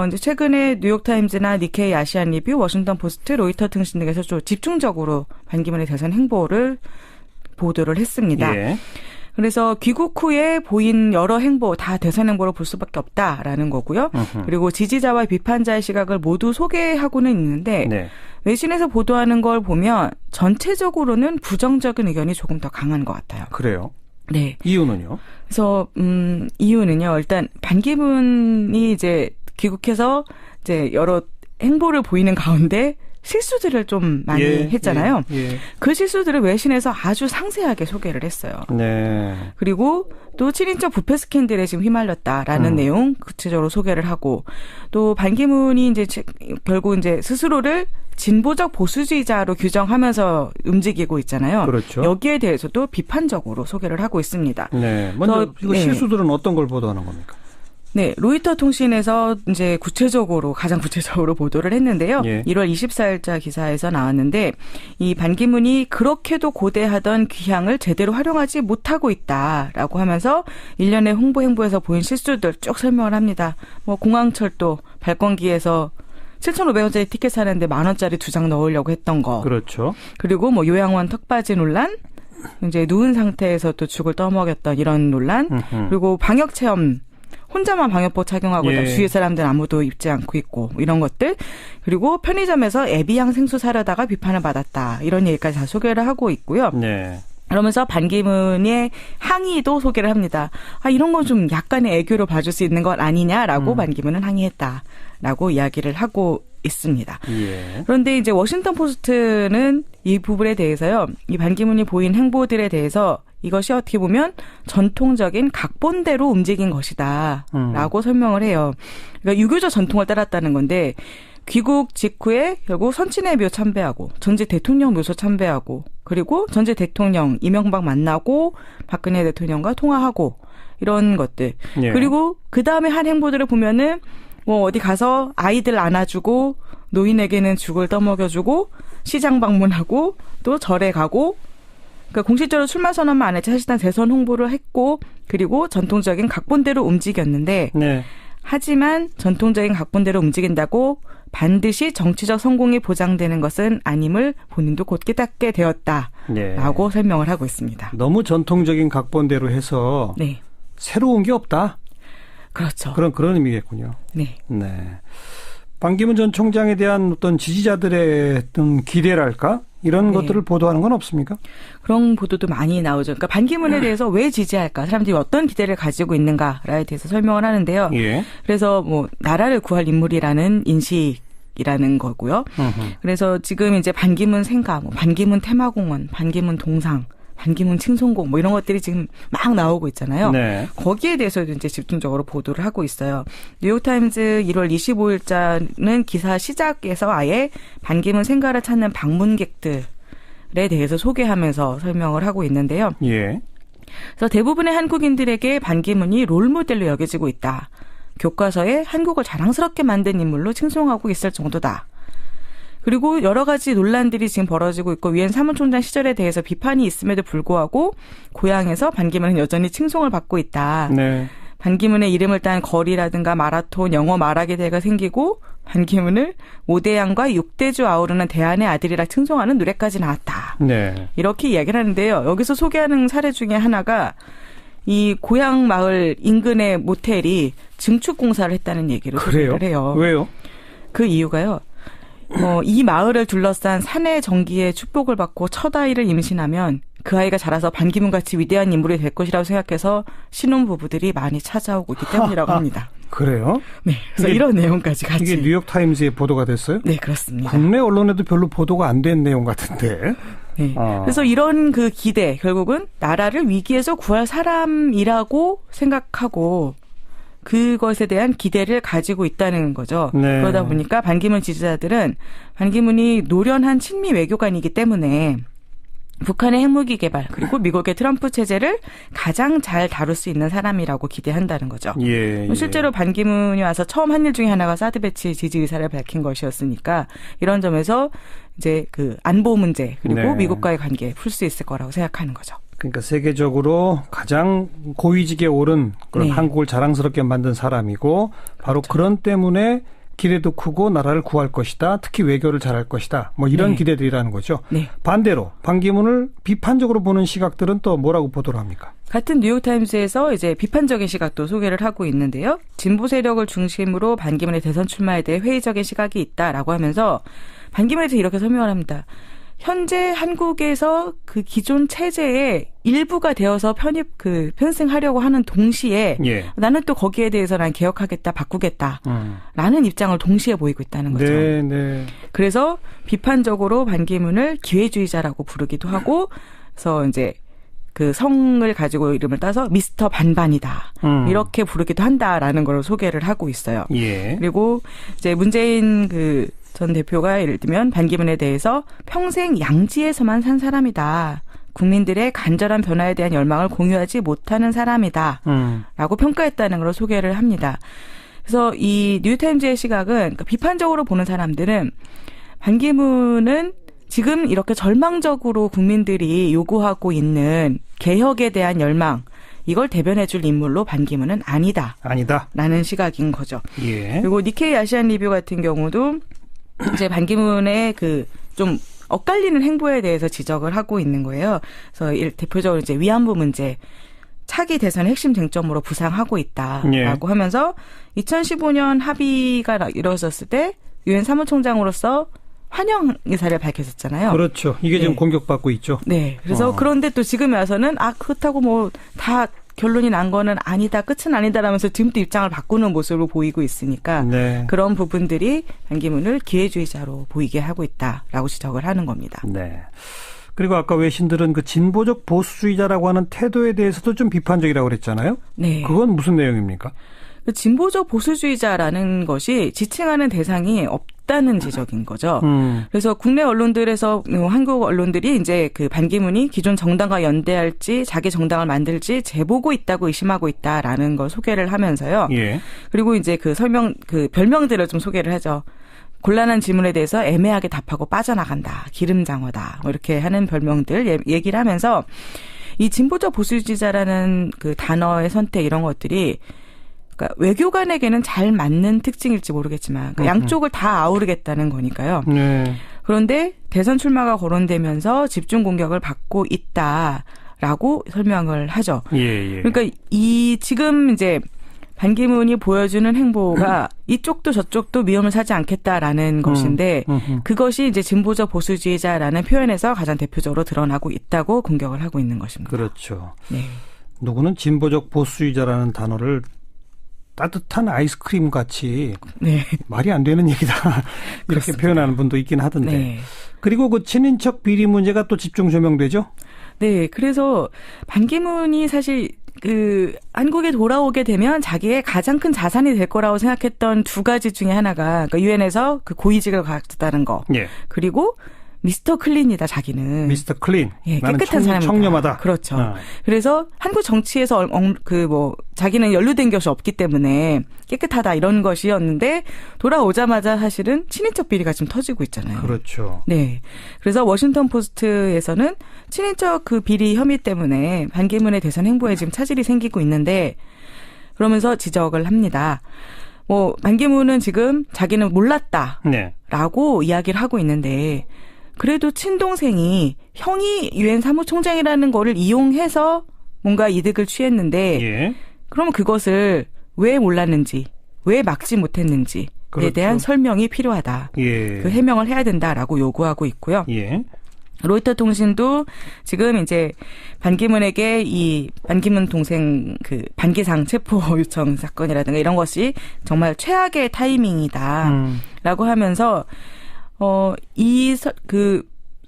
이제 최근에 뉴욕타임즈나 니케이 아시안 리뷰, 워싱턴 포스트, 로이터 등신 등에서 좀 집중적으로 반기문의 대선 행보를 보도를 했습니다. 예. 그래서 귀국 후에 보인 여러 행보 다 대선 행보로 볼 수밖에 없다라는 거고요. 그리고 지지자와 비판자의 시각을 모두 소개하고는 있는데 네. 외신에서 보도하는 걸 보면 전체적으로는 부정적인 의견이 조금 더 강한 것 같아요. 그래요? 네. 이유는요? 그래서 이유는요. 일단 반기문이 이제 귀국해서 이제 여러 행보를 보이는 가운데 실수들을 좀 많이 했잖아요. 그 실수들을 외신에서 아주 상세하게 소개를 했어요. 네. 그리고 또 친인척 부패 스캔들에 지금 휘말렸다라는 내용 구체적으로 소개를 하고 또 반기문이 이제 결국 이제 스스로를 진보적 보수주의자로 규정하면서 움직이고 있잖아요. 그렇죠. 여기에 대해서도 비판적으로 소개를 하고 있습니다. 네. 먼저 이거 실수들은 어떤 걸 보도하는 겁니까? 네, 로이터 통신에서 이제 가장 구체적으로 보도를 했는데요. 1월 24일자 기사에서 나왔는데 이 반기문이 그렇게도 고대하던 귀향을 제대로 활용하지 못하고 있다라고 하면서 일련의 홍보 행보에서 보인 실수들 쭉 설명을 합니다. 뭐 공항철도 발권기에서 7,500원짜리 티켓 사는데 10,000원짜리 2장 넣으려고 했던 거. 그렇죠. 그리고 뭐 요양원 턱받이 논란, 이제 누운 상태에서 또 죽을 떠먹였던 이런 논란, 그리고 방역 체험 혼자만 방역복 착용하고 주위의 사람들은 아무도 입지 않고 있고 이런 것들. 그리고 편의점에서 에비앙 생수 사려다가 비판을 받았다. 이런 얘기까지 다 소개를 하고 있고요. 네. 그러면서 반기문의 항의도 소개를 합니다. 이런 건 좀 약간의 애교로 봐줄 수 있는 것 아니냐라고 반기문은 항의했다라고 이야기를 하고 있습니다. 그런데 이제 워싱턴 포스트는 이 부분에 대해서요. 이 반기문이 보인 행보들에 대해서 이것이 어떻게 보면 전통적인 각본대로 움직인 것이다 라고 설명을 해요. 그러니까 유교적 전통을 따랐다는 건데 귀국 직후에 결국 선친의 묘 참배하고 전직 대통령 묘소 참배하고 그리고 전직 대통령 이명박 만나고 박근혜 대통령과 통화하고 이런 것들. 그리고 그다음에 한 행보들을 보면은 뭐 어디 가서 아이들 안아주고 노인에게는 죽을 떠먹여주고 시장 방문하고 또 절에 가고 그러니까 공식적으로 출마 선언만 안 했지 사실상 대선 홍보를 했고 그리고 전통적인 각본대로 움직였는데 하지만 전통적인 각본대로 움직인다고 반드시 정치적 성공이 보장되는 것은 아님을 본인도 곧 깨닫게 되었다라고 설명을 하고 있습니다. 너무 전통적인 각본대로 해서 새로운 게 없다. 그렇죠. 그런 의미겠군요. 네. 반기문 전 총장에 대한 어떤 지지자들의 어떤 기대랄까? 이런 것들을 보도하는 건 없습니까? 그런 보도도 많이 나오죠. 그러니까 반기문에 대해서 왜 지지할까? 사람들이 어떤 기대를 가지고 있는가에 대해서 설명을 하는데요. 그래서 뭐 나라를 구할 인물이라는 인식이라는 거고요. 그래서 지금 이제 반기문 생가, 뭐 반기문 테마공원, 반기문 동상, 반기문 칭송곡 뭐 이런 것들이 지금 막 나오고 있잖아요. 거기에 대해서도 이제 집중적으로 보도를 하고 있어요. 뉴욕타임즈 1월 25일자는 기사 시작에서 아예 반기문 생가를 찾는 방문객들에 대해서 소개하면서 설명을 하고 있는데요. 그래서 대부분의 한국인들에게 반기문이 롤모델로 여겨지고 있다. 교과서에 한국을 자랑스럽게 만든 인물로 칭송하고 있을 정도다. 그리고 여러 가지 논란들이 지금 벌어지고 있고 위엔 사무총장 시절에 대해서 비판이 있음에도 불구하고 고향에서 반기문은 여전히 칭송을 받고 있다. 반기문의 이름을 딴 거리라든가 마라톤, 영어 말하기 대회가 생기고 반기문을 5대양과 6대주 아우르는 대안의 아들이라 칭송하는 노래까지 나왔다. 이렇게 이야기를 하는데요. 여기서 소개하는 사례 중에 하나가 이 고향 마을 인근의 모텔이 증축 공사를 했다는 얘기를 소개를 해요. 왜요? 그 이유가요. 이 마을을 둘러싼 사내 정기의 축복을 받고 첫 아이를 임신하면 그 아이가 자라서 반기문같이 위대한 인물이 될 것이라고 생각해서 신혼부부들이 많이 찾아오고 있기 때문이라고 합니다. 그래요? 네. 그래서 이런 내용까지 같이. 이게 뉴욕타임즈에 보도가 됐어요? 네, 그렇습니다. 국내 언론에도 별로 보도가 안 된 내용 같은데. 그래서 이런 그 기대, 결국은 나라를 위기에서 구할 사람이라고 생각하고 그것에 대한 기대를 가지고 있다는 거죠. 그러다 보니까 반기문 지지자들은 반기문이 노련한 친미 외교관이기 때문에 북한의 핵무기 개발 그리고 미국의 트럼프 체제를 가장 잘 다룰 수 있는 사람이라고 기대한다는 거죠. 실제로 반기문이 와서 처음 한 일 중에 하나가 사드 배치 지지 의사를 밝힌 것이었으니까 이런 점에서 이제 그 안보 문제 그리고 미국과의 관계 풀 수 있을 거라고 생각하는 거죠. 그러니까 세계적으로 가장 고위직에 오른 그런 한국을 자랑스럽게 만든 사람이고 바로 그런 때문에 기대도 크고 나라를 구할 것이다. 특히 외교를 잘할 것이다. 뭐 이런 기대들이라는 거죠. 반대로 반기문을 비판적으로 보는 시각들은 또 뭐라고 보도를 합니까? 같은 뉴욕타임스에서 이제 비판적인 시각도 소개를 하고 있는데요. 진보 세력을 중심으로 반기문의 대선 출마에 대해 회의적인 시각이 있다라고 하면서 반기문에 대해 이렇게 설명을 합니다. 현재 한국에서 그 기존 체제의 일부가 되어서 편승하려고 하는 동시에 예. 나는 또 거기에 대해서 난 개혁하겠다, 바꾸겠다라는 입장을 동시에 보이고 있다는 거죠. 네, 네. 그래서 비판적으로 반기문을 기회주의자라고 부르기도 하고, 그래서 이제 그 성을 가지고 이름을 따서 미스터 반반이다 이렇게 부르기도 한다라는 걸 소개를 하고 있어요. 예. 그리고 이제 문재인 전 대표가 예를 들면 반기문에 대해서 평생 양지에서만 산 사람이다. 국민들의 간절한 변화에 대한 열망을 공유하지 못하는 사람이다. 라고 평가했다는 걸 소개를 합니다. 그래서 이 뉴타임즈의 시각은 그러니까 비판적으로 보는 사람들은 반기문은 지금 이렇게 절망적으로 국민들이 요구하고 있는 개혁에 대한 열망, 이걸 대변해 줄 인물로 반기문은 아니다. 라는 시각인 거죠. 예. 그리고 니케이 아시안 리뷰 같은 경우도 이제 반기문의 좀 엇갈리는 행보에 대해서 지적을 하고 있는 거예요. 그래서 대표적으로 이제 위안부 문제, 차기 대선의 핵심 쟁점으로 부상하고 있다라고 예. 하면서 2015년 합의가 이루어졌을 때 유엔 사무총장으로서 환영 의사를 밝혔었잖아요. 그렇죠. 이게 지금 공격받고 있죠. 네. 그래서 그런데 또 지금 와서는 그렇다고 다 결론이 난 거는 아니다, 끝은 아니다라면서 지금 또 입장을 바꾸는 모습으로 보이고 있으니까 네. 그런 부분들이 반기문을 기회주의자로 보이게 하고 있다라고 지적을 하는 겁니다. 네. 그리고 아까 외신들은 그 진보적 보수주의자라고 하는 태도에 대해서도 좀 비판적이라고 그랬잖아요. 네. 그건 무슨 내용입니까? 진보적 보수주의자라는 것이 지칭하는 대상이 없다는 지적인 거죠. 그래서 국내 언론들에서 한국 언론들이 이제 그 반기문이 기존 정당과 연대할지 자기 정당을 만들지 재보고 있다고 의심하고 있다라는 걸 소개를 하면서요. 예. 그리고 이제 그 별명들을 좀 소개를 하죠. 곤란한 질문에 대해서 애매하게 답하고 빠져나간다. 기름장어다. 이렇게 하는 별명들 얘기를 하면서 이 진보적 보수주의자라는 그 단어의 선택 이런 것들이 그러니까 외교관에게는 잘 맞는 특징일지 모르겠지만 그러니까 양쪽을 다 아우르겠다는 거니까요. 네. 그런데 대선 출마가 거론되면서 집중 공격을 받고 있다라고 설명을 하죠. 예. 그러니까 지금 이제 반기문이 보여주는 행보가 이쪽도 저쪽도 위험을 사지 않겠다라는 것인데 그것이 이제 진보적 보수주의자라는 표현에서 가장 대표적으로 드러나고 있다고 공격을 하고 있는 것입니다. 그렇죠. 네. 누구는 진보적 보수주의자라는 단어를 따뜻한 아이스크림 같이 네. 말이 안 되는 얘기다 이렇게 그렇습니다. 표현하는 분도 있긴 하던데. 네. 그리고 그 친인척 비리 문제가 또 집중 조명되죠? 네. 그래서 반기문이 사실 한국에 돌아오게 되면 자기의 가장 큰 자산이 될 거라고 생각했던 두 가지 중에 하나가 그러니까 유엔에서 그 고위직을 갖췄다는 거. 예. 그리고 미스터 클린이다, 자기는. 미스터 클린. 예, 나는 깨끗한 사람이다. 청렴하다. 그렇죠. 그래서 한국 정치에서 자기는 연루된 것이 없기 때문에 깨끗하다 이런 것이었는데 돌아오자마자 사실은 친인척 비리가 지금 터지고 있잖아요. 그렇죠. 네. 그래서 워싱턴 포스트에서는 친인척 그 비리 혐의 때문에 반기문의 대선 행보에 지금 차질이 생기고 있는데 그러면서 지적을 합니다. 반기문은 지금 자기는 몰랐다라고 이야기를 하고 있는데 그래도 친동생이 형이 유엔 사무총장이라는 거를 이용해서 뭔가 이득을 취했는데 예. 그러면 그것을 왜 몰랐는지 왜 막지 못했는지에 그렇죠. 대한 설명이 필요하다. 예. 그 해명을 해야 된다라고 요구하고 있고요. 예. 로이터 통신도 지금 이제 반기문에게 이 반기문 동생 반기상 체포 요청 사건이라든가 이런 것이 정말 최악의 타이밍이다라고 하면서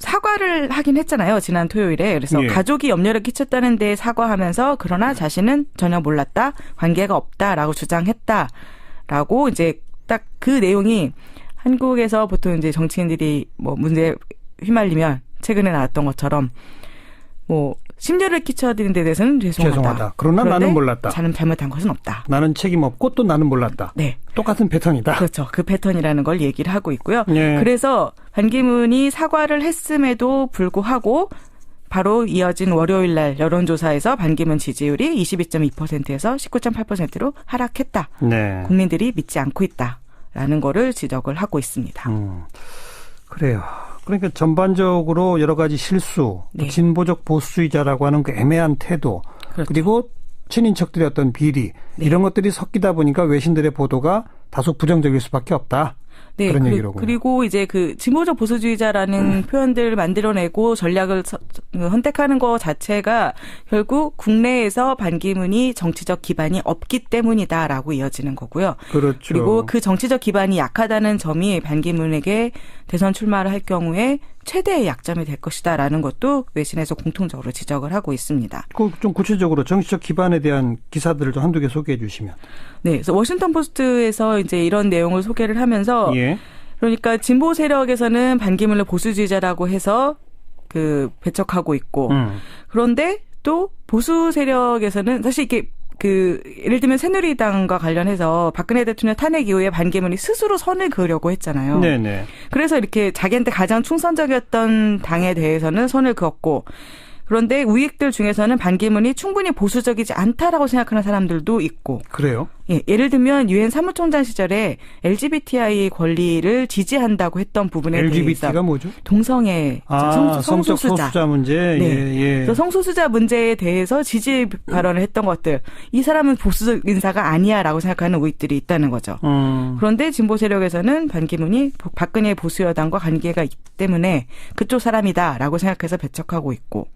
사과를 하긴 했잖아요. 지난 토요일에. 그래서 예. 가족이 염려를 끼쳤다는 데 사과하면서 그러나 자신은 전혀 몰랐다. 관계가 없다라고 주장했다라고 이제 딱 그 내용이 한국에서 보통 이제 정치인들이 문제에 휘말리면 최근에 나왔던 것처럼 심려를 끼쳐드린 데 대해서는 죄송하다. 그러나 나는 몰랐다. 나는 잘못한 것은 없다. 나는 책임 없고 또 나는 몰랐다. 네. 똑같은 패턴이다. 그렇죠. 그 패턴이라는 걸 얘기를 하고 있고요. 예. 그래서 반기문이 사과를 했음에도 불구하고 바로 이어진 월요일 날 여론조사에서 반기문 지지율이 22.2%에서 19.8%로 하락했다. 네. 국민들이 믿지 않고 있다라는 거를 지적을 하고 있습니다. 그래요. 그러니까 전반적으로 여러 가지 실수, 네. 진보적 보수주의자라고 하는 그 애매한 태도, 그렇죠. 그리고 친인척들의 어떤 비리 네. 이런 것들이 섞이다 보니까 외신들의 보도가 다소 부정적일 수밖에 없다. 네, 그런 얘기로군요. 그리고 이제 그 진보적 보수주의자라는 표현들을 만들어내고 전략을 선택하는 것 자체가 결국 국내에서 반기문이 정치적 기반이 없기 때문이다라고 이어지는 거고요. 그렇죠. 그리고 그 정치적 기반이 약하다는 점이 반기문에게 대선 출마를 할 경우에 최대의 약점이 될 것이다라는 것도 외신에서 공통적으로 지적을 하고 있습니다. 좀 구체적으로 정치적 기반에 대한 기사들을 좀 한두 개 소개해 주시면. 네, 그래서 워싱턴 포스트에서 이제 이런 내용을 소개를 하면서 예. 그러니까 진보 세력에서는 반기문을 보수주의자라고 해서 그 배척하고 있고 그런데 또 보수 세력에서는 사실 이게 그 예를 들면 새누리당과 관련해서 박근혜 대통령 탄핵 이후에 반기문이 스스로 선을 그으려고 했잖아요. 네네. 그래서 이렇게 자기한테 가장 충성적이었던 당에 대해서는 선을 그었고 그런데 우익들 중에서는 반기문이 충분히 보수적이지 않다라고 생각하는 사람들도 있고. 그래요? 예, 예를 들면 유엔 사무총장 시절에 LGBTI 권리를 지지한다고 했던 부분에 LGBT가 대해서 뭐죠? 동성애, 성적 소수자 문제. 네. 예, 예. 그래서 성소수자 문제에 대해서 지지 발언을 했던 것들. 이 사람은 보수적 인사가 아니야라고 생각하는 우익들이 있다는 거죠. 그런데 진보 세력에서는 반기문이 박근혜 보수 여당과 관계가 있기 때문에 그쪽 사람이다라고 생각해서 배척하고 있고.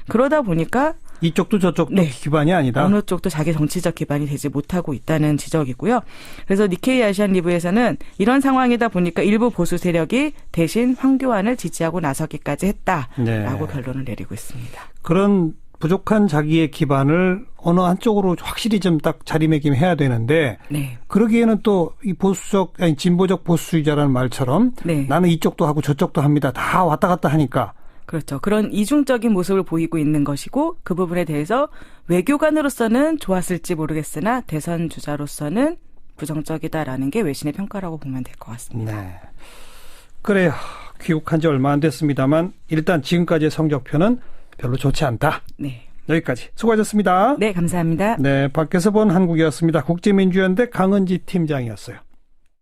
그러다 보니까 이쪽도 저쪽도 네. 기반이 아니다. 어느 쪽도 자기 정치적 기반이 되지 못하고 있다는 지적이고요. 그래서 니케이 아시안 리뷰에서는 이런 상황이다 보니까 일부 보수 세력이 대신 황교안을 지지하고 나서기까지 했다라고 네. 결론을 내리고 있습니다. 그런 부족한 자기의 기반을 어느 한쪽으로 확실히 좀 딱 자리매김해야 되는데 네. 그러기에는 또 이 진보적 보수주의자라는 말처럼 네. 나는 이쪽도 하고 저쪽도 합니다. 다 왔다 갔다 하니까. 그렇죠. 그런 이중적인 모습을 보이고 있는 것이고 그 부분에 대해서 외교관으로서는 좋았을지 모르겠으나 대선 주자로서는 부정적이다라는 게 외신의 평가라고 보면 될 것 같습니다. 네. 그래요. 귀국한 지 얼마 안 됐습니다만 일단 지금까지의 성적표는 별로 좋지 않다. 네. 여기까지 수고하셨습니다. 네, 감사합니다. 네, 밖에서 본 한국이었습니다. 국제민주연대 강은지 팀장이었어요.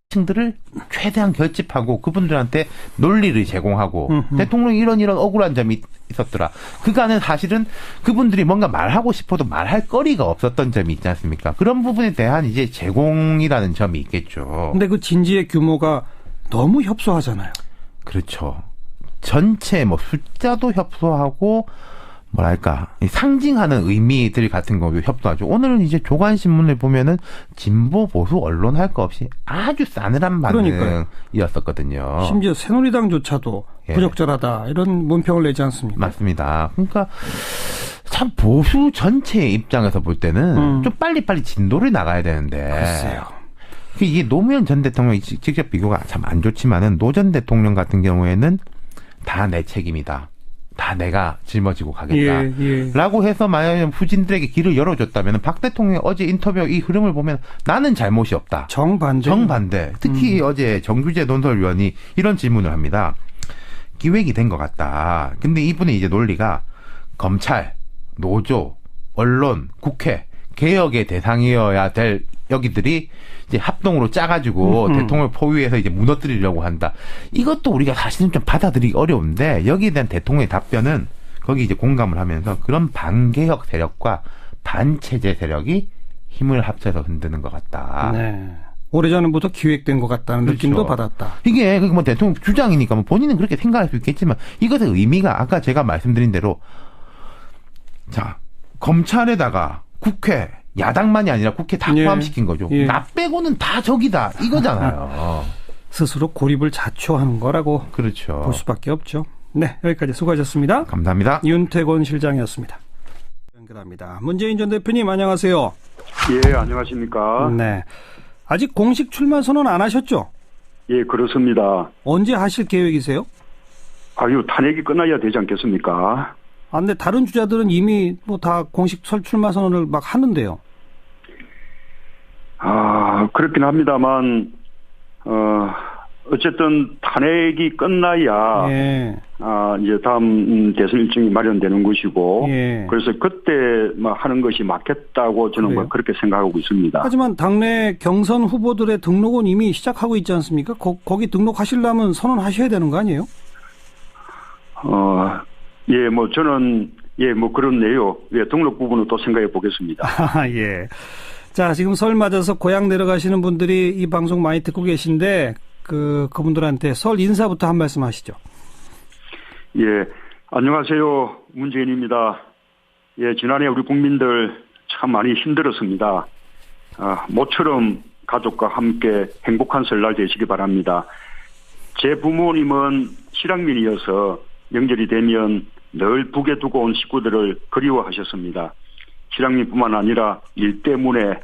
층들을 최대한 결집하고 그분들한테 논리를 제공하고 대통령이 이런 억울한 점이 있었더라. 그간은 사실은 그분들이 뭔가 말하고 싶어도 말할 거리가 없었던 점이 있지 않습니까? 그런 부분에 대한 이제 제공이라는 점이 있겠죠. 근데 그 진지의 규모가 너무 협소하잖아요. 그렇죠. 전체 숫자도 협소하고 뭐랄까 상징하는 의미들 같은 거 협소하죠. 오늘은 이제 조간신문을 보면은 진보 보수 언론 할 거 없이 아주 싸늘한 반응이었었거든요. 심지어 새누리당조차도 예. 부적절하다 이런 문평을 내지 않습니까? 맞습니다. 그러니까 참 보수 전체의 입장에서 볼 때는 좀 빨리빨리 진도를 나가야 되는데. 글쎄요. 이게 노무현 전 대통령 직접 비교가 참 안 좋지만은 노 전 대통령 같은 경우에는 다 내 책임이다. 다 내가 짊어지고 가겠다. 라고 해서 만약에 후진들에게 길을 열어줬다면 박 대통령의 어제 인터뷰 이 흐름을 보면 나는 잘못이 없다. 정반대. 특히 어제 정규재 논설위원이 이런 질문을 합니다. 기획이 된 것 같다. 근데 이분의 이제 논리가 검찰, 노조, 언론, 국회, 개혁의 대상이어야 될 여기들이 이제 합동으로 짜가지고 대통령을 포위해서 이제 무너뜨리려고 한다. 이것도 우리가 사실은 좀 받아들이기 어려운데 여기에 대한 대통령의 답변은 거기 이제 공감을 하면서 그런 반개혁 세력과 반체제 세력이 힘을 합쳐서 흔드는 것 같다. 네. 오래전부터 기획된 것 같다는 그렇죠. 느낌도 받았다. 이게 뭐 대통령 주장이니까 뭐 본인은 그렇게 생각할 수 있겠지만 이것의 의미가 아까 제가 말씀드린 대로 자 검찰에다가 국회 야당만이 아니라 국회 다 포함시킨 거죠. 나 빼고는 다 적이다 이거잖아요. 스스로 고립을 자초한 거라고 그렇죠. 볼 수밖에 없죠. 네, 여기까지 수고하셨습니다. 감사합니다. 윤태곤 실장이었습니다. 연결합니다. 문재인 전 대표님 안녕하세요. 예, 안녕하십니까. 네, 아직 공식 출마 선언 안 하셨죠? 예, 그렇습니다. 언제 하실 계획이세요? 탄핵이 끝나야 되지 않겠습니까? 근데 다른 주자들은 이미 다 공식 출마 선언을 막 하는데요. 그렇긴 합니다만, 어쨌든 탄핵이 끝나야, 이제 다음 대선 일정이 마련되는 것이고, 그래서 그때 하는 것이 맞겠다고 저는 그렇게 생각하고 있습니다. 하지만 당내 경선 후보들의 등록은 이미 시작하고 있지 않습니까? 거기 등록하시려면 선언하셔야 되는 거 아니에요? 저는, 그렇네요. 등록 부분은 또 생각해 보겠습니다. 예. 자, 지금 설 맞아서 고향 내려가시는 분들이 이 방송 많이 듣고 계신데 그분들한테 설 인사부터 한 말씀 하시죠. 예, 안녕하세요. 문재인입니다. 예, 지난해 우리 국민들 참 많이 힘들었습니다. 모처럼 가족과 함께 행복한 설날 되시기 바랍니다. 제 부모님은 실향민이어서 명절이 되면 늘 북에 두고 온 식구들을 그리워하셨습니다. 실향민뿐만 아니라 일 때문에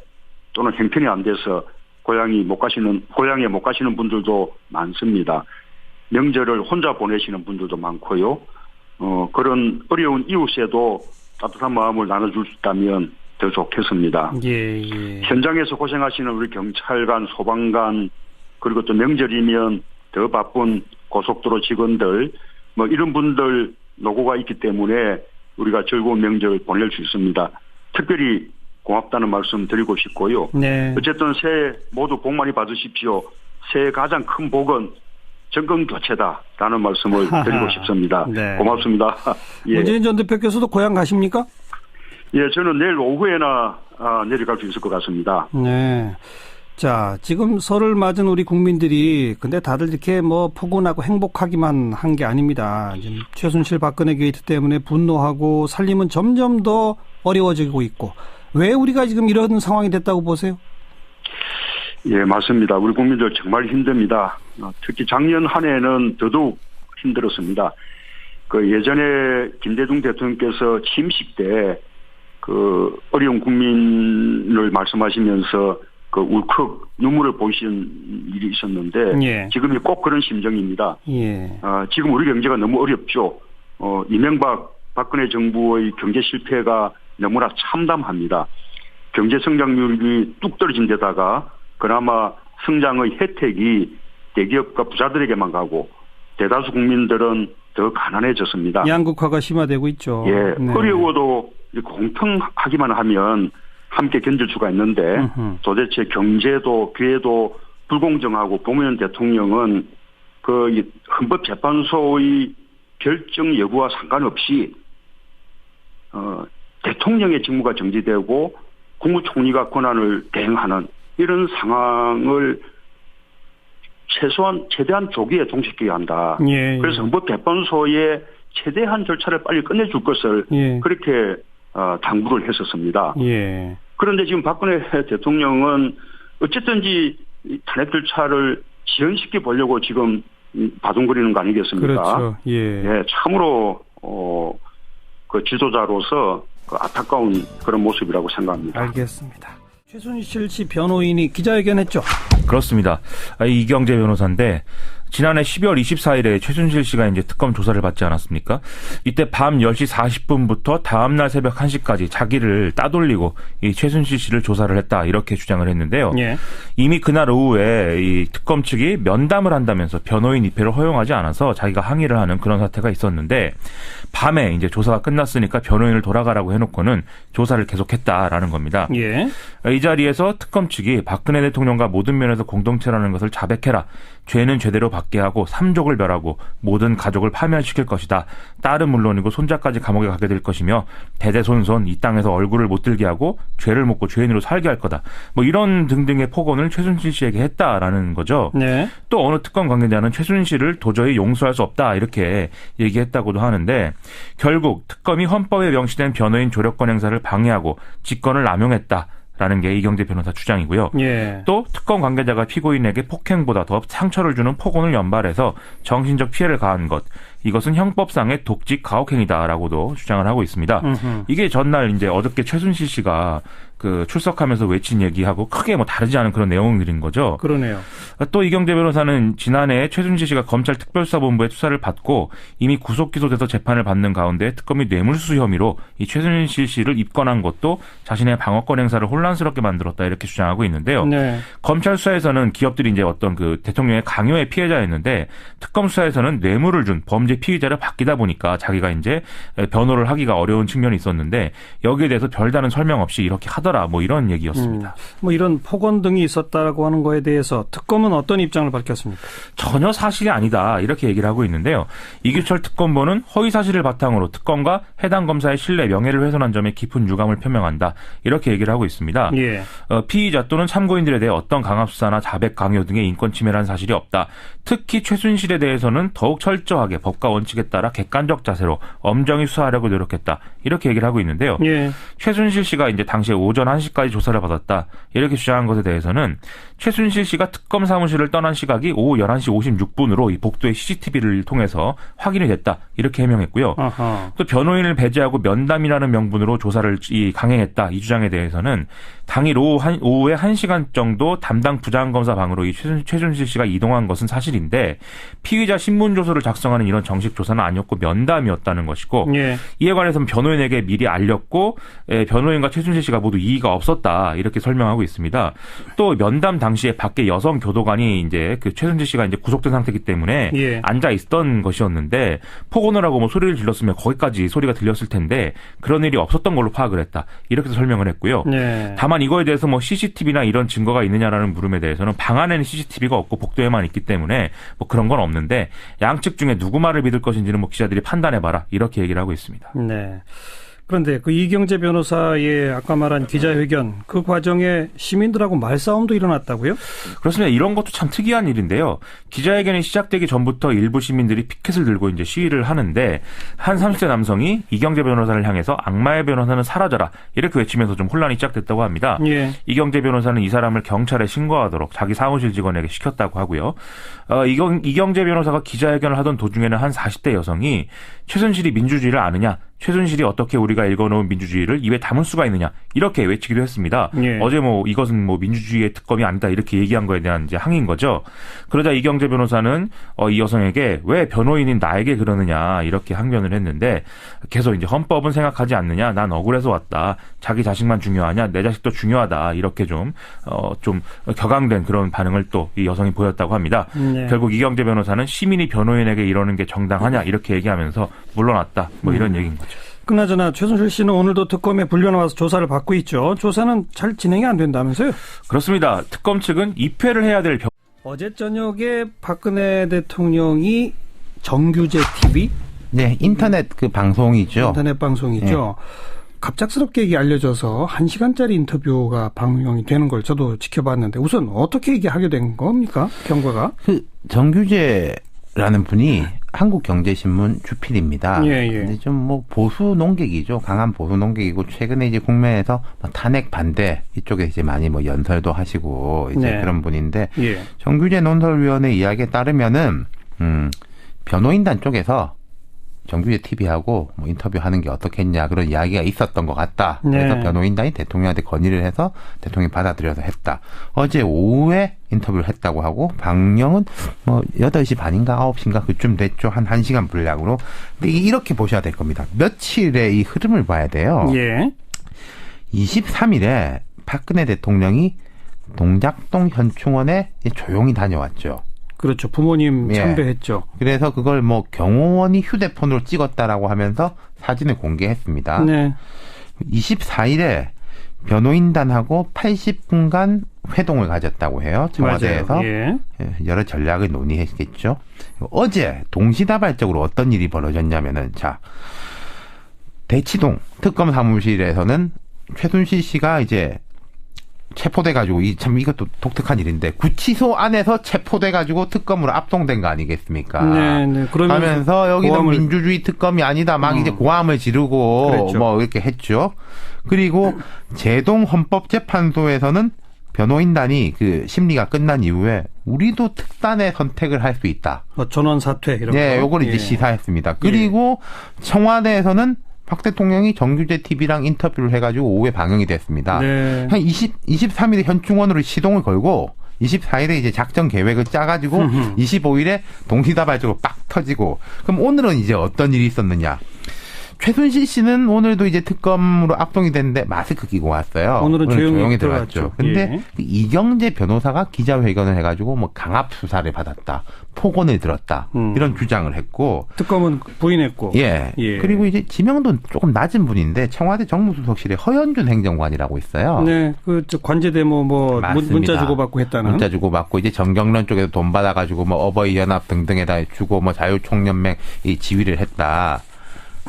또는 형편이 안 돼서 고향에 못 가시는 분들도 많습니다. 명절을 혼자 보내시는 분들도 많고요. 그런 어려운 이웃에도 따뜻한 마음을 나눠줄 수 있다면 더 좋겠습니다. 예. 현장에서 고생하시는 우리 경찰관, 소방관, 그리고 또 명절이면 더 바쁜 고속도로 직원들, 이런 분들 노고가 있기 때문에 우리가 즐거운 명절 보낼 수 있습니다. 특별히 고맙다는 말씀 드리고 싶고요. 네. 어쨌든 새해 모두 복 많이 받으십시오. 새해 가장 큰 복은 정권 교체다라는 말씀을 드리고 싶습니다. 네. 고맙습니다. 예. 문재인 전 대표께서도 고향 가십니까? 예, 저는 내일 오후에나 내려갈 수 있을 것 같습니다. 네. 자, 지금 설을 맞은 우리 국민들이 근데 다들 이렇게 포근하고 행복하기만 한 게 아닙니다. 지금 최순실 박근혜 게이트 때문에 분노하고 살림은 점점 더 어려워지고 있고 왜 우리가 지금 이런 상황이 됐다고 보세요? 예, 맞습니다. 우리 국민들 정말 힘듭니다. 특히 작년 한 해는 더더욱 힘들었습니다. 예전에 김대중 대통령께서 취임식 때 어려운 국민을 말씀하시면서 울컥 눈물을 보이신 일이 있었는데 예. 지금이 꼭 그런 심정입니다. 예. 지금 우리 경제가 너무 어렵죠. 박근혜 정부의 경제 실패가 너무나 참담합니다. 경제 성장률이 뚝 떨어진 데다가 그나마 성장의 혜택이 대기업과 부자들에게만 가고 대다수 국민들은 더 가난해졌습니다. 양극화가 심화되고 있죠. 예, 네. 어려워도 공평하기만 하면 함께 견딜 수가 있는데 도대체 경제도 기회도 불공정하고 노무현 대통령은 헌법재판소의 결정 여부와 상관없이 대통령의 직무가 정지되고 국무총리가 권한을 대행하는 이런 상황을 최대한 조기에 종식해야 한다. 예. 그래서 헌법재판소의 최대한 절차를 빨리 끝내줄 것을 예. 그렇게 당부를 했었습니다. 예. 그런데 지금 박근혜 대통령은 어쨌든지 탄핵 절차를 지연시켜 보려고 지금 바둥거리는 거 아니겠습니까? 그렇죠. 예. 예, 참으로 지도자로서 안타까운 그런 모습이라고 생각합니다. 알겠습니다. 최순실 씨 변호인이 기자회견했죠? 그렇습니다. 이경재 변호사인데 지난해 12월 24일에 최순실 씨가 이제 특검 조사를 받지 않았습니까? 이때 밤 10시 40분부터 다음날 새벽 1시까지 자기를 따돌리고 이 최순실 씨를 조사를 했다 이렇게 주장을 했는데요. 예. 이미 그날 오후에 이 특검 측이 면담을 한다면서 변호인 입회를 허용하지 않아서 자기가 항의를 하는 그런 사태가 있었는데 밤에 이제 조사가 끝났으니까 변호인을 돌아가라고 해놓고는 조사를 계속했다라는 겁니다. 예. 이 자리에서 특검 측이 박근혜 대통령과 모든 면에서 공동체라는 것을 자백해라. 죄는 죄대로 받게 하고 삼족을 멸하고 모든 가족을 파면시킬 것이다. 딸은 물론이고 손자까지 감옥에 가게 될 것이며 대대손손 이 땅에서 얼굴을 못 들게 하고 죄를 묻고 죄인으로 살게 할 거다. 이런 등등의 폭언을 최순실 씨에게 했다라는 거죠. 네. 또 어느 특검 관계자는 최순실을 도저히 용서할 수 없다 이렇게 얘기했다고도 하는데 결국 특검이 헌법에 명시된 변호인 조력권 행사를 방해하고 직권을 남용했다. 라는 게 이경재 변호사 주장이고요. 예. 또 특검 관계자가 피고인에게 폭행보다 더 상처를 주는 폭언을 연발해서 정신적 피해를 가한 것. 이것은 형법상의 독직 가혹행위다라고도 주장을 하고 있습니다. 이게 전날 이제 어저께 최순실 씨가 출석하면서 외친 얘기하고 크게 다르지 않은 그런 내용들인 거죠. 그러네요. 또 이경재 변호사는 지난해 최순실 씨가 검찰 특별수사본부의 수사를 받고 이미 구속 기소돼서 재판을 받는 가운데 특검이 뇌물수수 혐의로 이 최순실 씨를 입건한 것도 자신의 방어권 행사를 혼란스럽게 만들었다 이렇게 주장하고 있는데요. 네. 검찰 수사에서는 기업들이 이제 어떤 대통령의 강요의 피해자였는데 특검 수사에서는 뇌물을 준 범죄 피의자를 바뀌다 보니까 자기가 이제 변호를 하기가 어려운 측면이 있었는데 여기에 대해서 별다른 설명 없이 이렇게 하더라고요. 하더라. 뭐 이런 얘기였습니다. 뭐 이런 폭언 등이 있었다라고 하는 거에 대해서 특검은 어떤 입장을 밝혔습니까? 전혀 사실이 아니다. 이렇게 얘기를 하고 있는데요. 이규철 특검보는 허위 사실을 바탕으로 특검과 해당 검사의 신뢰, 명예를 훼손한 점에 깊은 유감을 표명한다. 이렇게 얘기를 하고 있습니다. 예. 피의자 또는 참고인들에 대해 어떤 강압수사나 자백 강요 등의 인권 침해라는 사실이 없다. 특히 최순실에 대해서는 더욱 철저하게 법과 원칙에 따라 객관적 자세로 엄정히 수사하려고 노력했다. 이렇게 얘기를 하고 있는데요. 예. 최순실 씨가 이제 당시에 오전 1시까지 조사를 받았다. 이렇게 주장한 것에 대해서는 최순실 씨가 특검 사무실을 떠난 시각이 오후 11시 56분으로 이 복도의 CCTV를 통해서 확인이 됐다. 이렇게 해명했고요. 아하. 또 변호인을 배제하고 면담이라는 명분으로 조사를 강행했다. 이 주장에 대해서는 당일 오후에 1시간 정도 담당 부장검사 방으로 이 최순실 씨가 이동한 것은 사실인데 피의자 신문조서를 작성하는 이런 정식 조사는 아니었고 면담이었다는 것이고 예. 이에 관해서는 변호인에게 미리 알렸고 변호인과 최순실 씨가 모두 이의가 없었다. 이렇게 설명하고 있습니다. 또 면담 당시에 밖에 여성 교도관이 이제 그 최순실 씨가 이제 구속된 상태이기 때문에 예. 앉아 있었던 것이었는데 폭언을 하고 뭐 소리를 질렀으면 거기까지 소리가 들렸을 텐데 그런 일이 없었던 걸로 파악을 했다. 이렇게 설명을 했고요. 예. 다만 이거에 대해서 뭐 CCTV나 이런 증거가 있느냐라는 물음에 대해서는 방 안에는 CCTV가 없고 복도에만 있기 때문에 뭐 그런 건 없는데 양측 중에 누구 말을 믿을 것인지는 뭐 기자들이 판단해봐라. 이렇게 얘기를 하고 있습니다. 네. 그런데 그 이경재 변호사의 아까 말한 기자회견 그 과정에 시민들하고 말싸움도 일어났다고요? 그렇습니다. 이런 것도 참 특이한 일인데요. 기자회견이 시작되기 전부터 일부 시민들이 피켓을 들고 이제 시위를 하는데 한 30대 남성이 이경재 변호사를 향해서 악마의 변호사는 사라져라 이렇게 외치면서 좀 혼란이 시작됐다고 합니다. 예. 이경재 변호사는 이 사람을 경찰에 신고하도록 자기 사무실 직원에게 시켰다고 하고요. 이경재 변호사가 기자회견을 하던 도중에는 한 40대 여성이 최순실이 민주주의를 아느냐? 최순실이 어떻게 우리가 읽어놓은 민주주의를 입에 담을 수가 있느냐 이렇게 외치기도 했습니다. 예. 어제 뭐 이것은 뭐 민주주의의 특검이 아니다 이렇게 얘기한 거에 대한 이제 항의인 거죠. 그러자 이경재 변호사는 이 여성에게 왜 변호인인 나에게 그러느냐 이렇게 항변을 했는데 계속 이제 헌법은 생각하지 않느냐 난 억울해서 왔다 자기 자식만 중요하냐 내 자식도 중요하다 이렇게 좀 격앙된 그런 반응을 또 이 여성이 보였다고 합니다. 네. 결국 이경재 변호사는 시민이 변호인에게 이러는 게 정당하냐 이렇게 얘기하면서 물러났다 뭐 이런 얘기인 거죠. 그나저나 최순실 씨는 오늘도 특검에 불려나와서 조사를 받고 있죠. 조사는 잘 진행이 안 된다면서요? 그렇습니다. 특검 측은 입회를 해야 될 어제 저녁에 박근혜 대통령이 정규제 TV? 네, 인터넷 그 방송이죠. 인터넷 방송이죠. 네. 갑작스럽게 이게 알려져서 1시간짜리 인터뷰가 방영이 되는 걸 저도 지켜봤는데 우선 어떻게 이게 하게 된 겁니까? 경과가? 그 정규제라는 분이 한국경제신문 주필입니다. 예. 근데 좀 뭐 보수 논객이죠. 강한 보수 논객이고 최근에 이제 국내에서 탄핵 반대 이쪽에 이제 많이 뭐 연설도 하시고 이제 네. 그런 분인데 예. 정규제 논설위원회 이야기에 따르면은 변호인단 쪽에서 정규제 TV하고 뭐 인터뷰하는 게 어떻겠냐 그런 이야기가 있었던 것 같다. 그래서 네. 변호인단이 대통령한테 건의를 해서 대통령이 받아들여서 했다. 어제 오후에 인터뷰를 했다고 하고 방영은 뭐 8시 반인가 9시인가 그쯤 됐죠. 한 1시간 분량으로. 근데 이렇게 보셔야 될 겁니다. 며칠의 이 흐름을 봐야 돼요. 예. 23일에 박근혜 대통령이 동작동 현충원에 조용히 다녀왔죠. 그렇죠. 부모님 참배했죠. 그래서 그걸 뭐 경호원이 휴대폰으로 찍었다라고 하면서 사진을 공개했습니다. 네. 24일에 변호인단하고 80분간 회동을 가졌다고 해요. 청와대에서. 예. 여러 전략을 논의했겠죠. 어제 동시다발적으로 어떤 일이 벌어졌냐면은 자 대치동 특검 사무실에서는 최순실 씨가 이제 체포돼가지고 참 이것도 독특한 일인데 구치소 안에서 체포돼가지고 특검으로 압송된 거 아니겠습니까? 네. 그러면서 여기는 민주주의 특검이 아니다 막 이제 고함을 지르고 그랬죠. 뭐 이렇게 했죠. 그리고 제동 헌법재판소에서는 변호인단이 그 심리가 끝난 이후에 우리도 특단의 선택을 할 수 있다. 전원 사퇴 이런 거. 네, 요걸 이제 시사했습니다. 그리고 청와대에서는 박 대통령이 정규제 TV랑 인터뷰를 해가지고 오후에 방영이 됐습니다. 네. 한 23일에 현충원으로 시동을 걸고 24일에 이제 작전 계획을 짜가지고 25일에 동시다발적으로 빡 터지고 그럼 오늘은 이제 어떤 일이 있었느냐. 최순실 씨는 오늘도 이제 특검으로 압송이 됐는데 마스크 끼고 왔어요. 오늘은 조용히 들어갔죠. 근데 예. 이경재 변호사가 기자회견을 해가지고 뭐 강압 수사를 받았다, 폭언을 들었다 이런 주장을 했고 특검은 부인했고. 예. 그리고 이제 지명도 조금 낮은 분인데 청와대 정무수석실에 허현준 행정관이라고 있어요. 네, 그 관제대모 뭐 문자 주고받고 했다는. 문자 주고받고 이제 정경련 쪽에서 돈 받아가지고 뭐 어버이 연합 등등에다 주고 뭐 자유총연맹 이 지휘를 했다.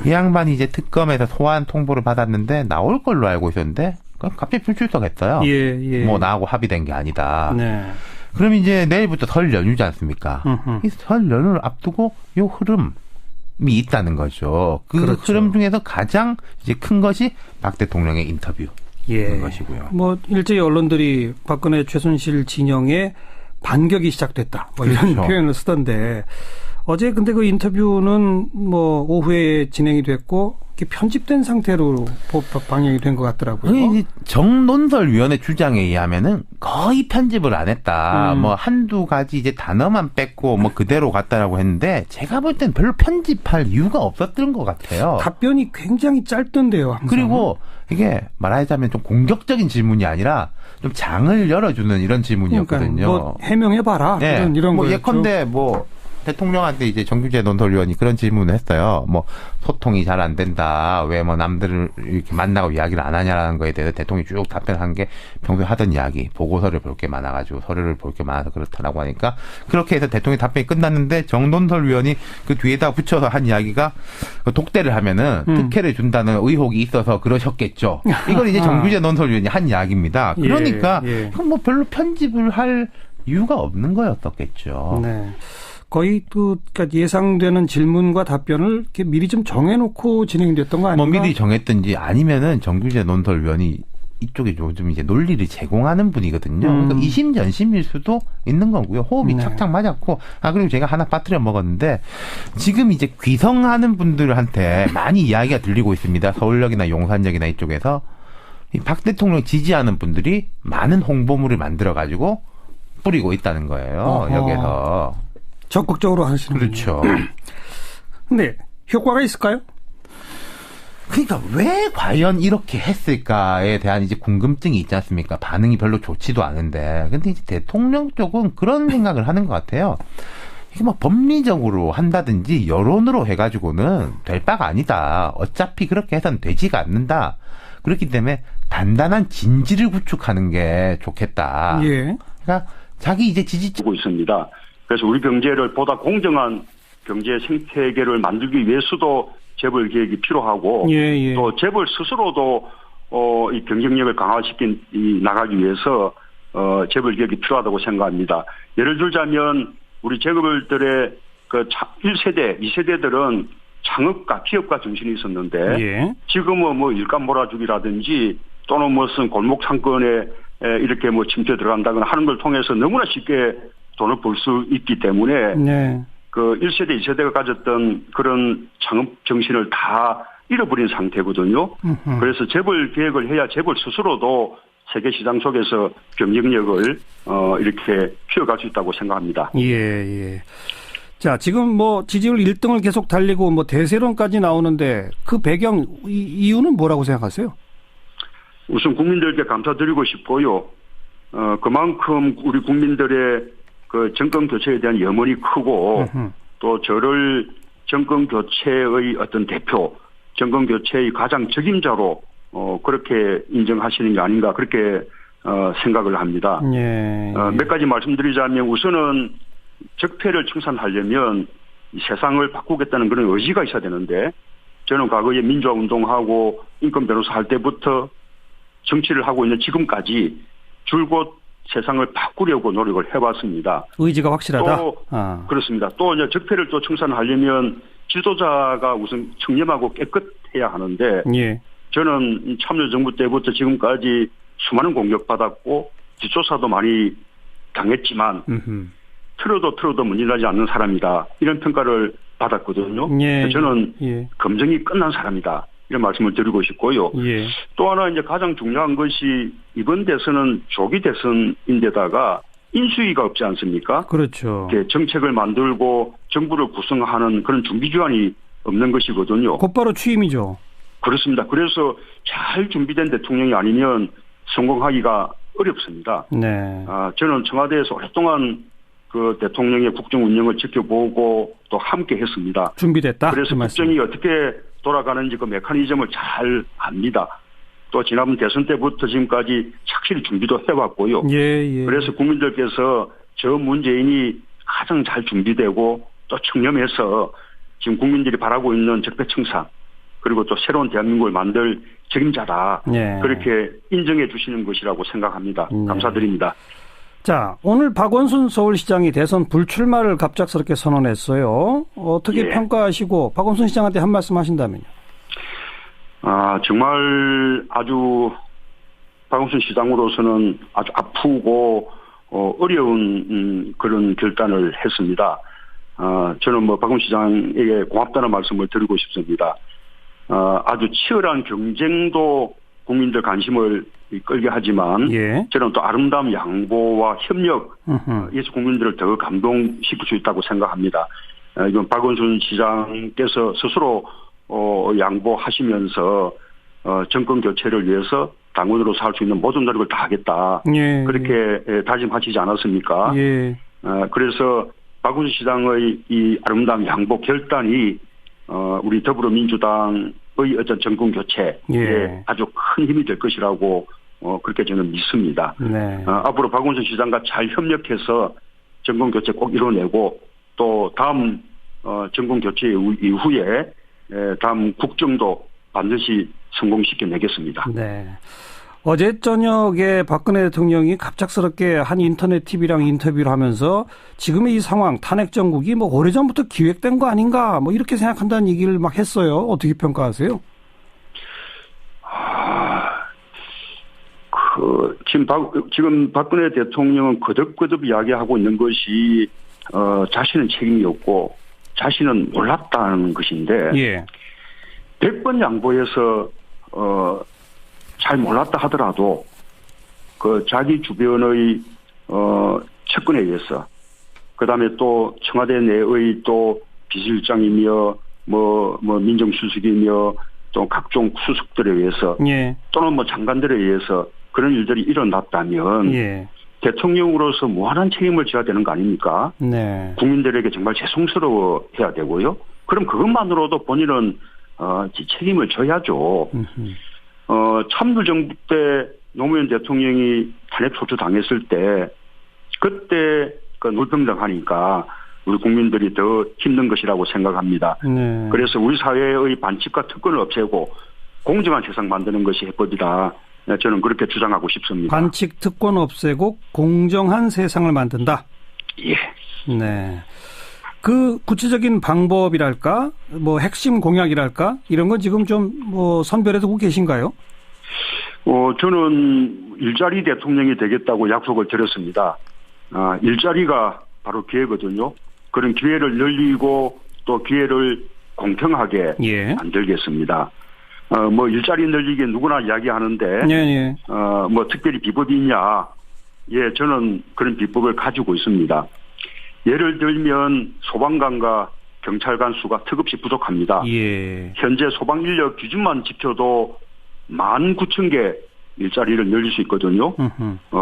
이 양반이 이제 특검에서 소환 통보를 받았는데 나올 걸로 알고 있었는데 갑자기 불출석했어요. 예. 뭐 나하고 합의된 게 아니다. 네. 그럼 이제 내일부터 설 연휴지 않습니까? 이 설 연휴를 앞두고 요 흐름이 있다는 거죠. 그 그렇죠. 흐름 중에서 가장 이제 큰 것이 박 대통령의 인터뷰. 것이고요. 뭐 일제히 언론들이 박근혜 최순실 진영에 반격이 시작됐다. 뭐 이런 그렇죠. 표현을 쓰던데 어제 근데 그 인터뷰는 뭐 오후에 진행이 됐고 편집된 상태로 방영이 된 것 같더라고요. 이제 정논설위원회 주장에 의하면은 거의 편집을 안 했다. 뭐 한두 가지 이제 단어만 뺐고 뭐 그대로 갔다라고 했는데 제가 볼 땐 별로 편집할 이유가 없었던 것 같아요. 답변이 굉장히 짧던데요. 항상. 그리고 이게 말하자면 좀 공격적인 질문이 아니라 좀 장을 열어주는 이런 질문이었거든요. 그러니까 뭐 해명해봐라. 네. 이런 뭐 거였죠. 예컨대 뭐 대통령한테 이제 정규재 논설위원이 그런 질문을 했어요. 뭐 소통이 잘 안 된다. 왜 뭐 남들을 이렇게 만나고 이야기를 안 하냐라는 거에 대해서 대통령이 쭉 답변한 게 평소에 하던 이야기. 보고서를 볼 게 많아가지고 서류를 볼 게 많아서 그렇다라고 하니까 그렇게 해서 대통령 답변이 끝났는데 정논설위원이 그 뒤에다 붙여서 한 이야기가 독대를 하면은 특혜를 준다는 의혹이 있어서 그러셨겠죠. 이걸 이제 정규재 논설위원이 한 이야기입니다. 그러니까 이건 뭐 별로 편집을 할 이유가 없는 거였었겠죠. 네. 거의 그러니까 예상되는 질문과 답변을 이렇게 미리 좀 정해놓고 진행됐던 거 아닌가? 뭐 미리 정했든지 아니면은 정규재 논설위원이 이쪽에 요즘 이제 논리를 제공하는 분이거든요. 그러니까 이심전심일 수도 있는 거고요. 호흡이 착착 맞았고, 그리고 제가 하나 빠뜨려 먹었는데, 지금 이제 귀성하는 분들한테 많이 이야기가 들리고 있습니다. 서울역이나 용산역이나 이쪽에서. 박 대통령 지지하는 분들이 많은 홍보물을 만들어가지고 뿌리고 있다는 거예요. 역에서. 적극적으로 하시는 그렇죠. 근데 효과가 있을까요? 그러니까 왜 과연 이렇게 했을까에 대한 이제 궁금증이 있지 않습니까? 반응이 별로 좋지도 않은데. 근데 이제 대통령 쪽은 그런 생각을 하는 것 같아요. 이게 뭐 법리적으로 한다든지 여론으로 해가지고는 될 바가 아니다. 어차피 그렇게 해서는 되지가 않는다. 그렇기 때문에 단단한 진지를 구축하는 게 좋겠다. 그러니까 자기 이제 지지층 있습니다. 그래서 우리 경제를 보다 공정한 경제 생태계를 만들기 위해서도 재벌 개혁이 필요하고 또 재벌 스스로도 이 경쟁력을 강화시킨 나가기 위해서 재벌 개혁이 필요하다고 생각합니다. 예를 들자면 우리 재벌들의 그 1세대, 2세대들은 창업가, 기업가 정신이 있었는데 지금은 뭐 일감 몰아주기라든지 또는 무슨 골목 상권에 이렇게 뭐 침투에 들어간다거나 하는 걸 통해서 너무나 쉽게 돈을 벌 수 있기 때문에 그 1세대, 2세대가 가졌던 그런 창업 정신을 다 잃어버린 상태거든요. 그래서 재벌 계획을 해야 재벌 스스로도 세계 시장 속에서 경쟁력을 이렇게 키워갈 수 있다고 생각합니다. 자, 지금 뭐 지지율 1등을 계속 달리고 뭐 대세론까지 나오는데 그 배경 이유는 뭐라고 생각하세요? 우선 국민들께 감사드리고 싶고요. 그만큼 우리 국민들의 그 정권 교체에 대한 염원이 크고 또 저를 정권 교체의 어떤 대표, 정권 교체의 가장 적임자로 그렇게 인정하시는 게 아닌가 그렇게 생각을 합니다. 몇 가지 말씀드리자면 우선은 적폐를 청산하려면 세상을 바꾸겠다는 그런 의지가 있어야 되는데 저는 과거에 민주화 운동하고 인권 변호사 할 때부터 정치를 하고 있는 지금까지 줄곧 세상을 바꾸려고 노력을 해왔습니다. 의지가 확실하다? 또 그렇습니다. 또 이제 적폐를 또 청산하려면 지도자가 우선 청렴하고 깨끗해야 하는데 저는 참여정부 때부터 지금까지 수많은 공격받았고 뒷조사도 많이 당했지만 틀어도 문제나지 않는 사람이다. 이런 평가를 받았거든요. 저는 검증이 끝난 사람이다. 이런 말씀을 드리고 싶고요. 또 하나 이제 가장 중요한 것이 이번 대선은 조기 대선인데다가 인수위가 없지 않습니까? 그렇죠. 정책을 만들고 정부를 구성하는 그런 준비 기관이 없는 것이거든요. 곧바로 취임이죠. 그렇습니다. 그래서 잘 준비된 대통령이 아니면 성공하기가 어렵습니다. 네. 저는 청와대에서 오랫동안 그 대통령의 국정 운영을 지켜보고 또 함께 했습니다. 준비됐다. 그래서 국정이 어떻게 돌아가는지 그 메커니즘을 잘 압니다. 또 지난번 대선 때부터 지금까지 착실히 준비도 해왔고요. 예. 그래서 국민들께서 저 문재인이 가장 잘 준비되고 또 청렴해서 지금 국민들이 바라고 있는 적폐청산 그리고 또 새로운 대한민국을 만들 책임자다. 예. 그렇게 인정해 주시는 것이라고 생각합니다. 감사드립니다. 자, 오늘 박원순 서울시장이 대선 불출마를 갑작스럽게 선언했어요. 어떻게 평가하시고 박원순 시장한테 한 말씀 하신다면요? 정말 아주 박원순 시장으로서는 아주 아프고 어려운 그런 결단을 했습니다. 저는 박원순 시장에게 고맙다는 말씀을 드리고 싶습니다. 아주 치열한 경쟁도 국민들 관심을 끌게 하지만 저는 또 아름다운 양보와 협력에서 국민들을 더 감동시킬 수 있다고 생각합니다. 이건 박원순 시장께서 스스로 양보하시면서 정권 교체를 위해서 당원으로서 할 수 있는 모든 노력을 다하겠다. 그렇게 다짐하시지 않았습니까? 그래서 박원순 시장의 이 아름다운 양보 결단이 우리 더불어민주당의 어떤 정권 교체에 아주 큰 힘이 될 것이라고 그렇게 저는 믿습니다. 앞으로 박원순 시장과 잘 협력해서 정권 교체 꼭 이뤄내고 또 다음 정권 교체 이후에 다음 국정도 반드시 성공시켜내겠습니다. 네. 어제 저녁에 박근혜 대통령이 갑작스럽게 한 인터넷 TV랑 인터뷰를 하면서 지금의 이 상황 탄핵 정국이 오래전부터 기획된 거 아닌가 이렇게 생각한다는 얘기를 막 했어요. 어떻게 평가하세요? 지금 박근혜 대통령은 거듭거듭 이야기하고 있는 것이 자신은 책임이 없고 자신은 몰랐다는 것인데 100번 양보해서 잘 몰랐다 하더라도 그 자기 주변의 측근에 의해서 그다음에 또 청와대 내의 또 비서실장이며 민정수석이며 또 각종 수석들에 의해서 또는 장관들에 의해서 그런 일들이 일어났다면 대통령으로서 무한한 책임을 져야 되는 거 아닙니까? 국민들에게 정말 죄송스러워해야 되고요. 그럼 그것만으로도 본인은 책임을 져야죠. 참여정부 때 노무현 대통령이 탄핵 소추 당했을 때 그때 놀평등하니까 우리 국민들이 더 힘든 것이라고 생각합니다. 그래서 우리 사회의 반칙과 특권을 없애고 공정한 세상 만드는 것이 해법이다. 저는 그렇게 주장하고 싶습니다. 반칙 특권 없애고 공정한 세상을 만든다. 네. 그 구체적인 방법이랄까, 핵심 공약이랄까 이런 건 지금 좀 선별해 두고 계신가요? 저는 일자리 대통령이 되겠다고 약속을 드렸습니다. 일자리가 바로 기회거든요. 그런 기회를 늘리고 또 기회를 공평하게 만들겠습니다. 일자리 늘리기 누구나 이야기하는데, 특별히 비법이 있냐? 저는 그런 비법을 가지고 있습니다. 예를 들면 소방관과 경찰관 수가 턱없이 부족합니다. 현재 소방 인력 기준만 지켜도 19,000개 일자리를 늘릴 수 있거든요.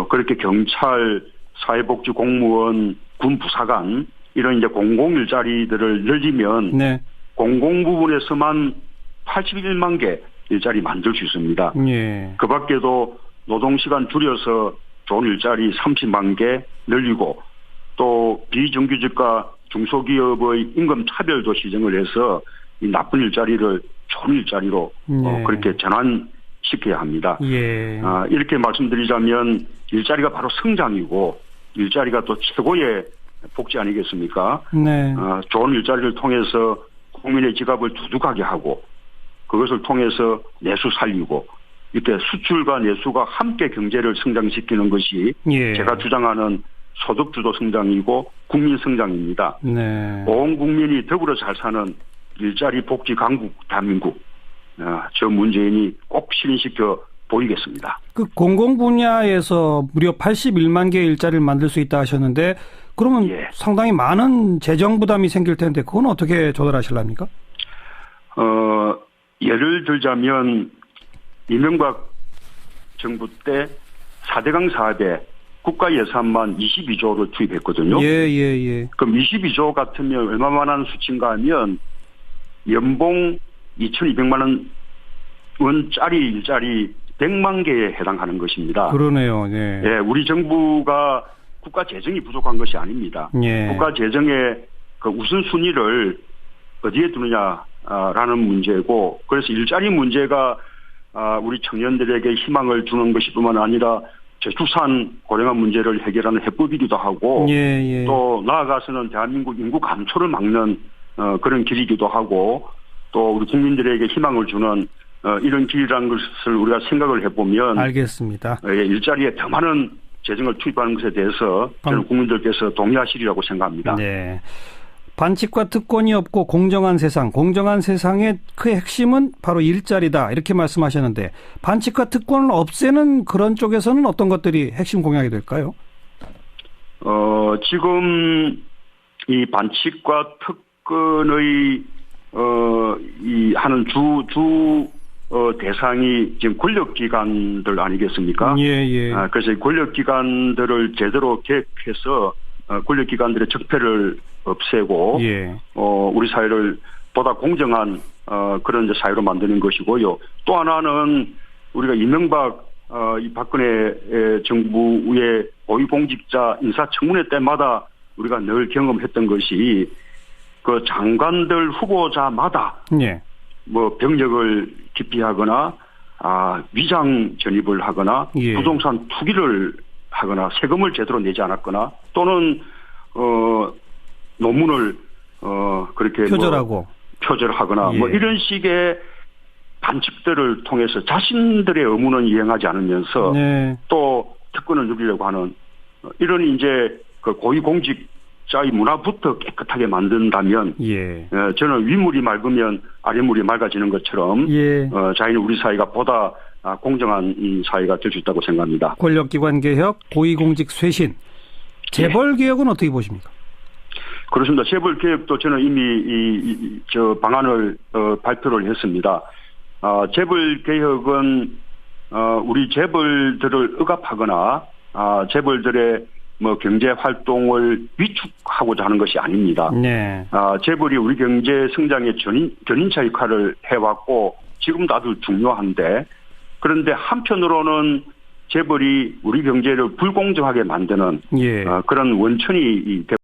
그렇게 경찰, 사회복지 공무원, 군 부사관 이런 이제 공공 일자리들을 늘리면 공공 부분에서만 81만 개 일자리 만들 수 있습니다. 그 밖에도 노동시간 줄여서 좋은 일자리 30만 개 늘리고 또 비정규직과 중소기업의 임금 차별도 시정을 해서 이 나쁜 일자리를 좋은 일자리로 그렇게 전환시켜야 합니다. 이렇게 말씀드리자면 일자리가 바로 성장이고 일자리가 또 최고의 복지 아니겠습니까? 좋은 일자리를 통해서 국민의 지갑을 두둑하게 하고 그것을 통해서 내수 살리고 이렇게 수출과 내수가 함께 경제를 성장시키는 것이 제가 주장하는 소득주도 성장이고 국민 성장입니다. 온 국민이 더불어 잘 사는 일자리 복지 강국 대한민국 저 문재인이 꼭 실현시켜 보이겠습니다. 그 공공 분야에서 무려 81만 개의 일자리를 만들 수 있다 하셨는데 그러면 상당히 많은 재정 부담이 생길 텐데 그건 어떻게 조달하실랍니까? 예를 들자면 이명박 정부 때 4대강 사업에 국가 예산만 22조를 투입했거든요. 예. 그럼 22조 같으면 얼마만한 수치인가 하면 연봉 2,200만 원짜리 일자리 100만 개에 해당하는 것입니다. 그러네요. 네. 예, 우리 정부가 국가 재정이 부족한 것이 아닙니다. 예. 국가 재정의 그 우선순위를 어디에 두느냐라는 문제고, 그래서 일자리 문제가 우리 청년들에게 희망을 주는 것이뿐만 아니라 저출산 고령화 문제를 해결하는 해법이기도 하고, 예. 또 나아가서는 대한민국 인구 감소를 막는 그런 길이기도 하고, 또 우리 국민들에게 희망을 주는 이런 길이라는 것을 우리가 생각을 해보면, 알겠습니다. 일자리에 더 많은 재정을 투입하는 것에 대해서 저는 국민들께서 동의하시리라고 생각합니다. 네. 반칙과 특권이 없고 공정한 세상의 그 핵심은 바로 일자리다, 이렇게 말씀하셨는데, 반칙과 특권을 없애는 그런 쪽에서는 어떤 것들이 핵심 공약이 될까요? 지금 이 반칙과 특권의 하는 대상이 지금 권력기관들 아니겠습니까? 예. 그래서 이 권력기관들을 제대로 개혁해서 권력기관들의 적폐를 없애고, 예. 우리 사회를 보다 공정한 그런 이제 사회로 만드는 것이고요. 또 하나는 우리가 이명박 이 박근혜 정부의 고위공직자 인사청문회 때마다 우리가 늘 경험했던 것이 그 장관들 후보자마다 예. 뭐 병력을 기피하거나 위장 전입을 하거나 예. 부동산 투기를 하거나 세금을 제대로 내지 않았거나 또는 논문을 그렇게 표절하거나 예. 뭐 이런 식의 반칙들을 통해서 자신들의 의무는 이행하지 않으면서 네. 또 특권을 누리려고 하는 이런 이제 그 고위공직자의 문화부터 깨끗하게 만든다면 예. 저는 윗물이 맑으면 아랫물이 맑아지는 것처럼 예. 자기는 우리 사회가 보다 공정한 사회가 될 수 있다고 생각합니다. 권력기관 개혁, 고위공직 쇄신, 재벌 개혁은 어떻게 보십니까? 그렇습니다. 재벌 개혁도 저는 이미 방안을 발표를 했습니다. 재벌 개혁은 우리 재벌들을 억압하거나 재벌들의 뭐 경제 활동을 위축하고자 하는 것이 아닙니다. 네. 재벌이 우리 경제 성장의 견인차 역할을 해왔고 지금도 아주 중요한데, 그런데 한편으로는 재벌이 우리 경제를 불공정하게 만드는 예. 그런 원천이